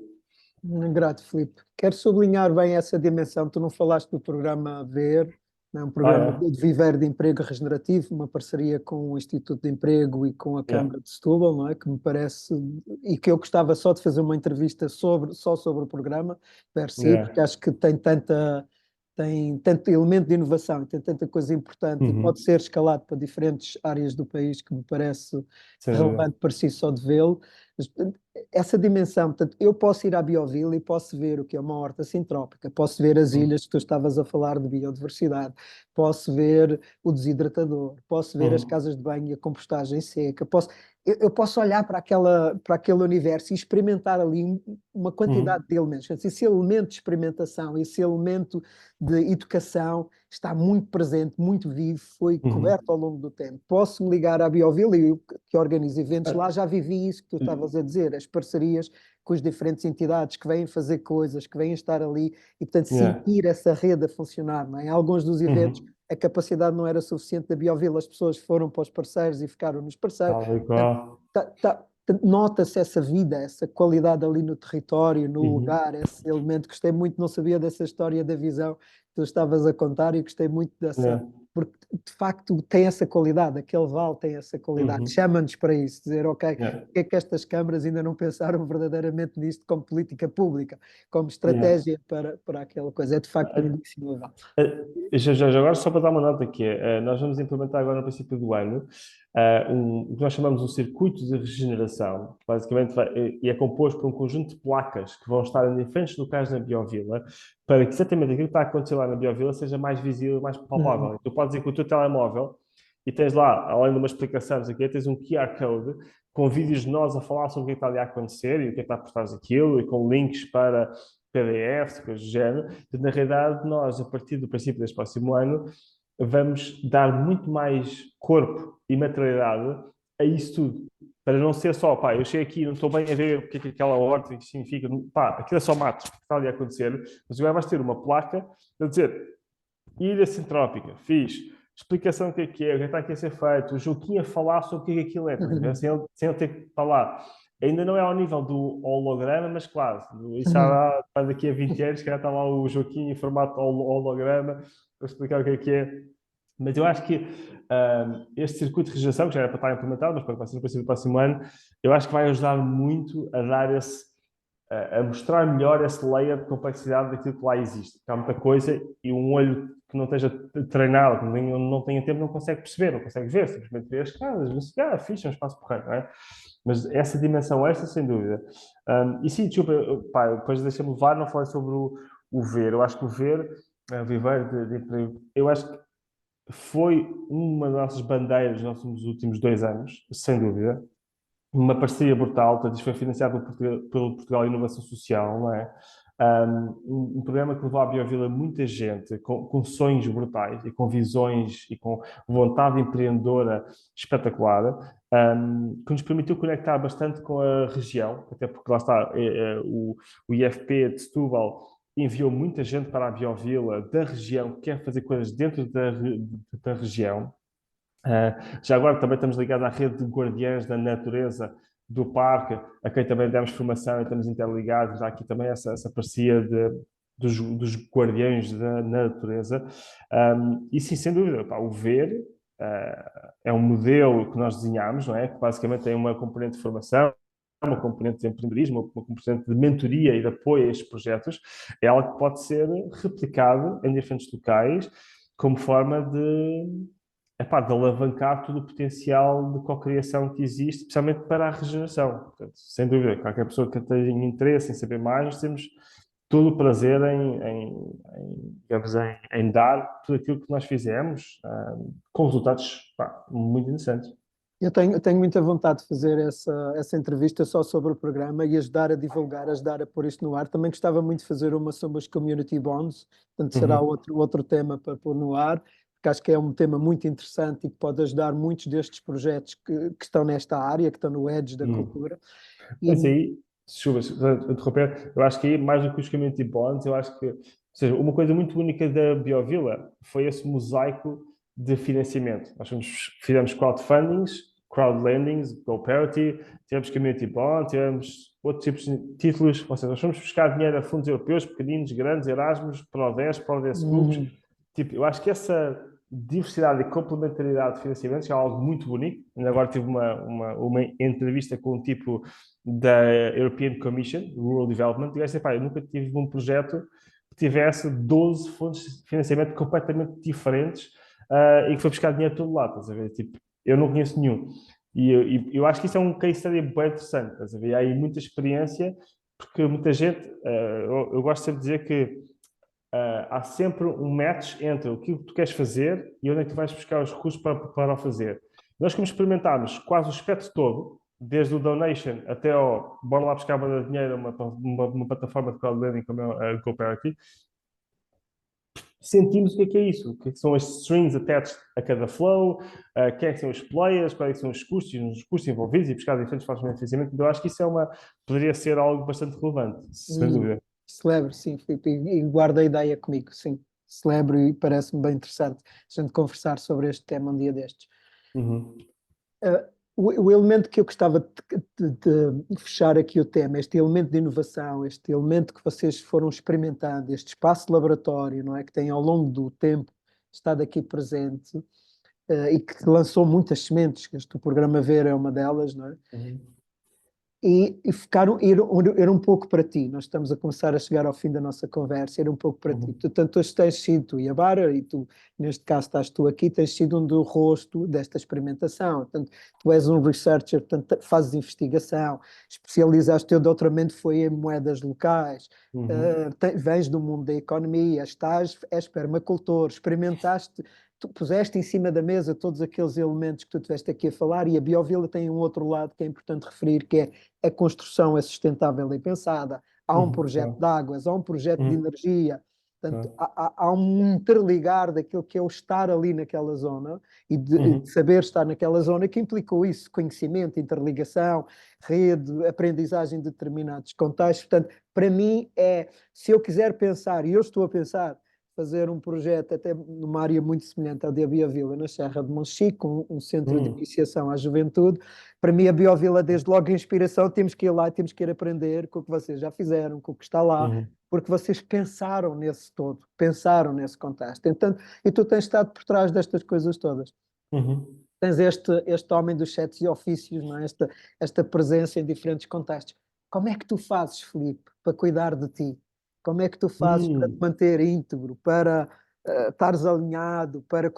S1: Grato, Filipe. Quero sublinhar bem essa dimensão. Tu não falaste do programa VER, né? Um programa
S2: É.
S1: de Viver de Emprego Regenerativo, uma parceria com o Instituto de Emprego e com a
S2: Yeah.
S1: Câmara de Setúbal, não é? Que me parece, e que eu gostava só de fazer uma entrevista só sobre o programa per si,
S2: Yeah.
S1: porque acho que tem tanto elemento de inovação, tem tanta coisa importante e pode
S2: Uhum.
S1: ser escalado para diferentes áreas do país que me parece
S2: Sem dúvida.
S1: relevante para si só de vê-lo. Mas, portanto, essa dimensão, portanto, eu posso ir à Biovila e posso ver o que é uma horta sintrópica, posso ver as
S2: Uhum.
S1: ilhas que tu estavas a falar de biodiversidade, posso ver o desidratador, posso ver as
S2: Uhum.
S1: casas de banho e a compostagem seca, eu posso olhar para aquele universo e experimentar ali uma quantidade
S2: Uhum.
S1: de elementos. Portanto, esse elemento de experimentação, esse elemento de educação está muito presente, muito vivo, foi coberto
S2: Uhum.
S1: ao longo do tempo. Posso me ligar à Biovila e eu, que organizo eventos lá, já vivi isso que tu estavas a dizer, as parcerias com as diferentes entidades que vêm fazer coisas, que vêm estar ali e, portanto,
S2: Yeah.
S1: sentir essa rede a funcionar. Não é? Em alguns dos eventos
S2: Uhum.
S1: a capacidade não era suficiente da Biovila, as pessoas foram para os parceiros e ficaram nos parceiros.
S2: Tal e
S1: Portanto,
S2: qual.
S1: nota-se essa vida, essa qualidade ali no território, no
S2: Uhum.
S1: lugar, esse elemento. Gostei muito, não sabia dessa história da visão que tu estavas a contar e gostei muito dessa,
S2: Yeah.
S1: porque de facto tem essa qualidade, aquele vale tem essa qualidade.
S2: Uhum.
S1: Chama-nos para isso, dizer, ok,
S2: Yeah.
S1: porque é que estas câmaras ainda não pensaram verdadeiramente nisto como política pública, como
S2: Yeah.
S1: estratégia para aquela coisa? É de facto lindíssimo, vale.
S2: Já agora, só para dar uma nota aqui, nós vamos implementar agora no princípio do ano o que nós chamamos um circuito de regeneração, que basicamente e é composto por um conjunto de placas que vão estar em diferentes locais na Biovila, para que exatamente aquilo que está a acontecer lá na Biovila seja mais visível, mais palpável. Tu podes ir com o teu telemóvel e tens lá, além de uma explicação aqui, tens um QR Code com vídeos de nós a falar sobre o que está ali a acontecer e o que está por trás daquilo, e com links para PDFs, coisas do género. Na realidade, nós, a partir do princípio deste próximo ano, vamos dar muito mais corpo e materialidade a isso tudo. Para não ser só, pá, eu cheguei aqui e não estou bem a ver o que é que aquela horta significa, pá, aquilo é só mato, que está ali a acontecer, mas agora vais ter uma placa a dizer ilha sintrópica, fiz, explicação do que é, o que está aqui a ser feito, o Joaquim a falar sobre o que é que aquilo é, sem ele ter que falar. Ainda não é ao nível do holograma, mas claro, isso já daqui a 20 anos, que já está lá o Joaquim em formato holograma para explicar o que é. Mas eu acho que este circuito de regeneração, que já era para estar implementado, mas para vai ser no princípio do próximo ano, eu acho que vai ajudar muito a dar a mostrar melhor esse layer de complexidade daquilo que lá existe. Porque há muita coisa e um olho que não esteja treinado, que não tenha tempo, não consegue perceber, não consegue ver, simplesmente vê as casas, não sei, fixe, é um espaço porreiro, não é? Mas essa dimensão extra, sem dúvida. E sim, desculpa, pá, depois deixa-me levar, não falei sobre o ver. Eu acho que o ver, viver de emprego, eu acho que foi uma das nossas bandeiras nos últimos 2 anos, sem dúvida. Uma parceria brutal, portanto, isto foi financiado pelo Portugal Inovação Social, não é? Um programa que levou à Biovila muita gente com sonhos brutais e com visões e com vontade empreendedora espetacular, que nos permitiu conectar bastante com a região, até porque lá está, o IFP de Setúbal enviou muita gente para a Biovila da região que quer fazer coisas dentro da região. Já agora também estamos ligados à rede de guardiães da natureza do parque, a quem também demos formação e estamos interligados. Já aqui também essa parceria dos guardiães da natureza. E sim, sem dúvida, pá, o ver é um modelo que nós desenhamos, não é? Que basicamente tem uma componente de formação, uma componente de empreendedorismo, uma componente de mentoria e de apoio a estes projetos, é algo que pode ser replicado em diferentes locais como forma de alavancar todo o potencial de cocriação que existe, especialmente para a regeneração. Portanto, sem dúvida, qualquer pessoa que tenha interesse em saber mais, nós temos todo o prazer digamos, em dar tudo aquilo que nós fizemos, com resultados muito interessantes.
S1: Eu tenho muita vontade de fazer essa entrevista só sobre o programa e ajudar a divulgar, ajudar a pôr isto no ar. Também gostava muito de fazer uma sobre os community bonds, portanto será
S2: Uhum.
S1: outro tema para pôr no ar, porque acho que é um tema muito interessante e que pode ajudar muitos destes projetos que estão nesta área, que estão no edge da
S2: Uhum.
S1: cultura. E,
S2: Mas aí, desculpa interromper, eu acho que aí, mais do que os community bonds, eu acho que, ou seja, uma coisa muito única da Biovila foi esse mosaico de financiamento. Fizemos crowdfundings, crowdlendings, GoParity, tivemos community bond, tivemos outros tipos de títulos, ou seja, nós fomos buscar dinheiro a fundos europeus, pequeninos, grandes, Erasmus, Prodes Groups.
S1: hum,
S2: Tipo, eu acho que essa diversidade e complementaridade de financiamentos é algo muito bonito. Ainda agora tive uma entrevista com um tipo da European Commission, Rural Development, e eu disse, pá, eu nunca tive um projeto que tivesse 12 fontes de financiamento completamente diferentes, e que foi buscar dinheiro de todo lado, estás a ver? Tipo, eu não conheço nenhum. E eu acho que isso é um case study bem interessante, estás a ver? E há aí muita experiência, porque muita gente, eu gosto sempre de dizer que há sempre um match entre o que tu queres fazer e onde é que tu vais buscar os recursos para o fazer. Nós, como experimentámos quase o espectro todo, desde o donation até ao bora lá buscar dinheiro a uma plataforma de crowdlending como é a GoParity, sentimos o que é isso, o que são as strings attached a cada flow, quem é que são os players, quais é que são os custos envolvidos e buscar diferentes formas de financiamento. Então, eu acho que isso poderia ser algo bastante relevante, sem
S1: hum,
S2: dúvida.
S1: Celebro, sim, Filipe, e guarda a ideia comigo, sim. Celebro e parece-me bem interessante a gente conversar sobre este tema um dia destes.
S2: Uhum.
S1: Uh, o elemento que eu gostava de fechar aqui o tema, este elemento de inovação, este elemento que vocês foram experimentando, este espaço de laboratório, não é? Que tem ao longo do tempo estado aqui presente, e que lançou muitas sementes, que este programa Ver é uma delas, não é?
S2: Uhum.
S1: E ir um pouco para ti. Nós estamos a começar a chegar ao fim da nossa conversa, ir um pouco para ti.
S2: Uhum.
S1: Tu, tanto hoje tens sido tu e a Bara, e tu, neste caso, estás tu aqui, tens sido um do rosto desta experimentação. Portanto, tu és um researcher, portanto, fazes investigação, especializaste, o teu doutoramento foi em moedas locais,
S2: Uhum.
S1: vens do mundo da economia, és permacultor, experimentaste. Tu puseste em cima da mesa todos aqueles elementos que tu tiveste aqui a falar, e a Biovila tem um outro lado que é importante referir, que é a construção é sustentável e pensada. Há um
S2: Uhum.
S1: projeto
S2: Claro.
S1: de águas, há um projeto de
S2: Uhum.
S1: energia. Portanto,
S2: Claro.
S1: há um interligar daquilo que é o estar ali naquela zona e de
S2: Uhum.
S1: saber estar naquela zona, que implicou isso, conhecimento, interligação, rede, aprendizagem de determinados contextos. Portanto, para mim se eu quiser pensar, e eu estou a pensar, fazer um projeto até numa área muito semelhante ao da Biovila, na Serra de Monchique, um centro de
S2: Uhum.
S1: iniciação à juventude. Para mim, a Biovila, desde logo, a inspiração, temos que ir lá, temos que ir aprender com o que vocês já fizeram, com o que está lá,
S2: Uhum.
S1: porque vocês pensaram nesse todo, pensaram nesse contexto. Então, e tu tens estado por trás destas coisas todas.
S2: Uhum.
S1: Tens este homem dos sete ofícios, não é? Esta presença em diferentes contextos. Como é que tu fazes, Filipe, para cuidar de ti? Como é que tu fazes para te
S2: Uhum.
S1: manter íntegro, para estares alinhado, para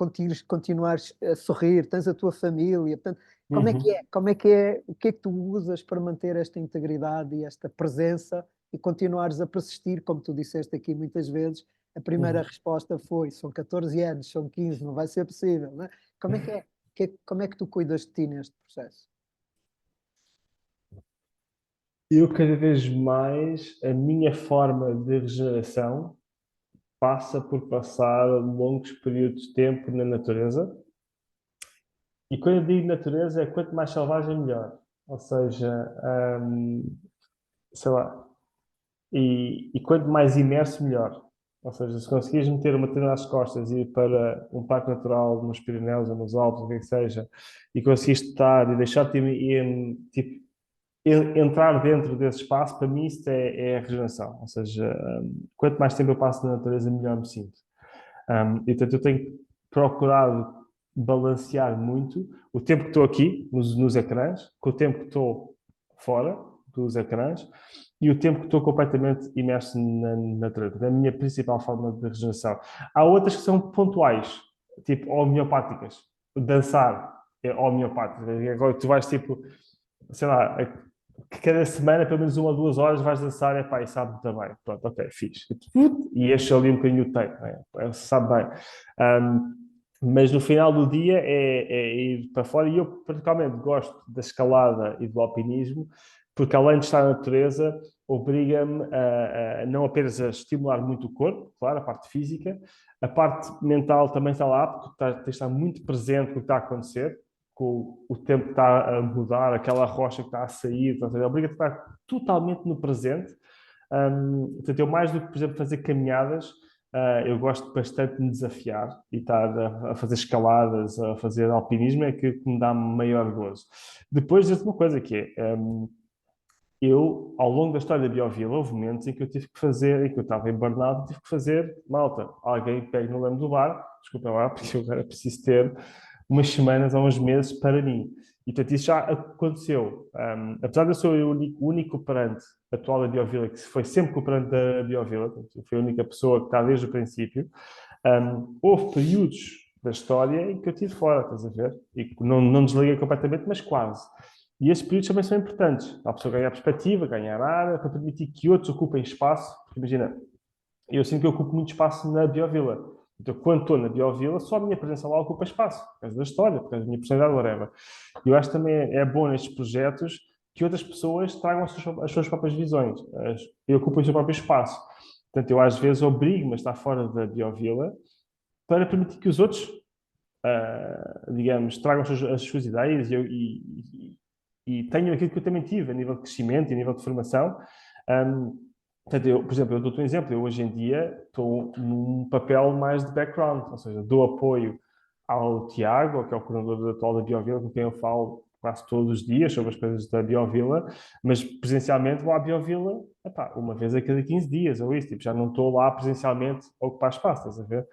S1: continuares a sorrir? Tens a tua família. Portanto, como é que é?
S2: Uhum.
S1: Como é que é? O que é que tu usas para manter esta integridade e esta presença e continuares a persistir, como tu disseste aqui muitas vezes? A primeira
S2: Uhum.
S1: resposta foi: são 14 anos, são 15, não vai ser possível, não é? Como é que é? Como é que tu cuidas de ti neste processo?
S2: Eu cada vez mais, a minha forma de regeneração passa por passar longos períodos de tempo na natureza. E quando eu digo natureza, é quanto mais selvagem, melhor. Ou seja, sei lá, e quanto mais imerso, melhor. Ou seja, se conseguires meter uma tenda às costas e ir para um parque natural nos Pirineus ou nos Alpes, o que é que seja, e conseguires estar e deixar-te tipo, entrar dentro desse espaço, para mim, isso é a regeneração. Ou seja, quanto mais tempo eu passo na natureza, melhor me sinto. E, portanto, eu tenho procurado balancear muito o tempo que estou aqui, nos ecrãs, com o tempo que estou fora, dos ecrãs e o tempo que estou completamente imerso na natureza. É a minha principal forma de regeneração. Há outras que são pontuais, tipo homeopáticas. Dançar é homeopático. Agora tu vais tipo, sei lá, que cada semana, pelo menos 1 ou 2 horas, vais dançar, epá, e sabe muito bem. Pronto, ok, fixe. E enche ali um bocadinho o tempo, sabe bem. Um, mas no final do dia é ir para fora e eu particularmente gosto da escalada e do alpinismo porque além de estar na natureza obriga-me a não apenas a estimular muito o corpo, claro, a parte física, a parte mental também está lá porque tens de estar muito presente com o que está a acontecer, com o tempo que está a mudar, aquela rocha que está a sair, obriga-te a estar totalmente no presente. Portanto, eu mais do que, por exemplo, fazer caminhadas, eu gosto bastante de me desafiar e estar a fazer escaladas, a fazer alpinismo, é que me dá maior gozo. Depois, diz uma coisa que é, eu, ao longo da história da Biovila, houve momentos em que eu tive que fazer, em que eu estava em burnout, tive que fazer, malta, alguém pega no leme do bar, desculpa lá, porque eu agora preciso ter umas semanas ou uns meses para mim. E, portanto, isso já aconteceu. Apesar de eu ser o único operante atual da Biovila, que foi sempre cooperante da Biovila, portanto, eu fui a única pessoa que está desde o princípio, houve períodos da história em que eu estive fora, estás a ver? E que não desliguei completamente, mas quase. E esses períodos também são importantes. A pessoa ganhar perspectiva, ganhar área, para permitir que outros ocupem espaço. Porque imagina, eu sinto que eu ocupo muito espaço na Biovila. Então, quando estou na Biovila, só a minha presença lá ocupa espaço, por causa da história, por causa da minha personalidade, whatever. E eu acho que também é bom nestes projetos que outras pessoas tragam as suas próprias visões e ocupem o seu próprio espaço. Portanto, eu às vezes obrigo-me a estar fora da Biovila para permitir que os outros, digamos, tragam as suas ideias e tenham aquilo que eu também tive a nível de crescimento e a nível de formação. Portanto, eu, por exemplo, eu dou-te um exemplo. Eu hoje em dia estou num papel mais de background, ou seja, dou apoio ao Tiago, que é o coordenador atual da Biovila, com quem eu falo quase todos os dias sobre as coisas da Biovila, mas presencialmente vou à Biovila, epá, uma vez a cada 15 dias, ou isso, tipo, já não estou lá presencialmente a ocupar espaço, estás a ver?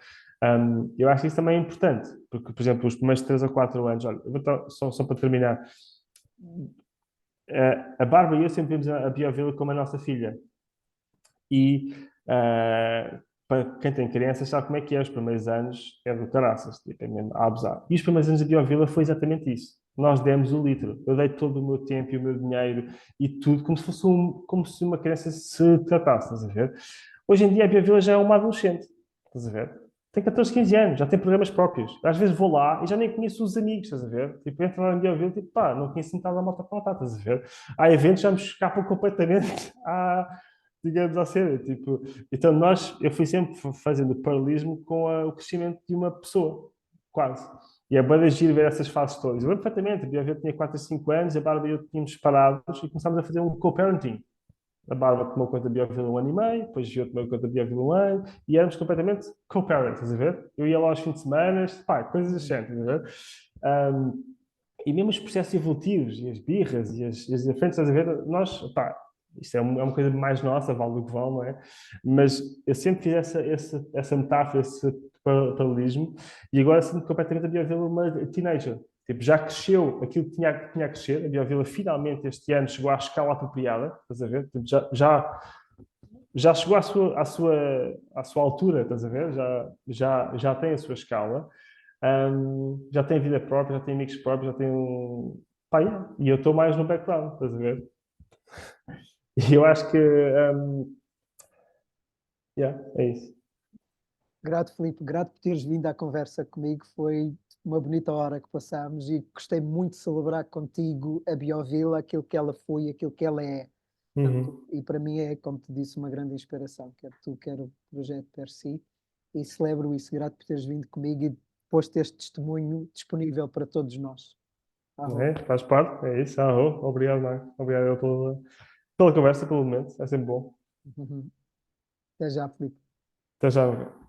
S2: Eu acho que isso também é importante, porque, por exemplo, os primeiros 3 a 4 anos, olha, eu vou só para terminar, a Bárbara e eu sempre vimos a Biovila como a nossa filha. E para quem tem crianças sabe como é que é. Os primeiros anos é do caraças, tipo, é mesmo a abusar. E os primeiros anos da Biovila foi exatamente isso. Nós demos o litro. Eu dei todo o meu tempo e o meu dinheiro e tudo como se fosse como se uma criança se tratasse, estás a ver? Hoje em dia a Biovila já é uma adolescente, estás a ver? Tem 14, 15 anos, já tem programas próprios. Às vezes vou lá e já nem conheço os amigos, estás a ver? Tipo, entro lá na Biovila e tipo, pá, não conheço metade da malta para lá, estás a ver? Há eventos que já me escapam completamente digamos assim, tipo, então eu fui sempre fazendo paralelismo com o crescimento de uma pessoa, quase. E é bem de giro ver essas fases todas. Eu lembro perfeitamente, a Bia tinha 4 a 5 anos, a Bárbara e eu tínhamos parados e começámos a fazer um co-parenting. A Bárbara tomou conta da Biovila 1 ano e meio, depois eu tomei conta da Biovila 1 ano, e éramos completamente co-parents, estás a ver? Eu ia lá aos fins de semana, pá, coisas assim, estás a ver? E mesmo os processos evolutivos, e as birras, e as diferentes, estás a ver? Nós, pá, isto é uma coisa mais nossa, vale do que vale, não é? Mas eu sempre fiz essa metáfora, esse paralelismo, e agora sinto completamente a Biovila uma teenager. Tipo, já cresceu aquilo que tinha a crescer, a Biovila finalmente este ano chegou à escala apropriada, estás a ver? Tipo, já chegou à sua altura, estás a ver? Já tem a sua escala, já tem vida própria, já tem amigos próprios, já tem um. Pá, yeah. E eu estou mais no background, estás a ver? E eu acho que. Yeah, é isso.
S1: Grato, Filipe, grato por teres vindo à conversa comigo. Foi uma bonita hora que passámos e gostei muito de celebrar contigo a Biovila, aquilo que ela foi, aquilo que ela é.
S2: Uhum.
S1: E para mim é, como te disse, uma grande inspiração, quer tu, quer o projeto per si. E celebro isso. Grato por teres vindo comigo e posto este testemunho disponível para todos nós.
S2: É, faz parte, é isso. Obrigado, Marco. Obrigado eu pela conversa, pelo momento. É sempre bom.
S1: Até já, Filipe.
S2: Até já.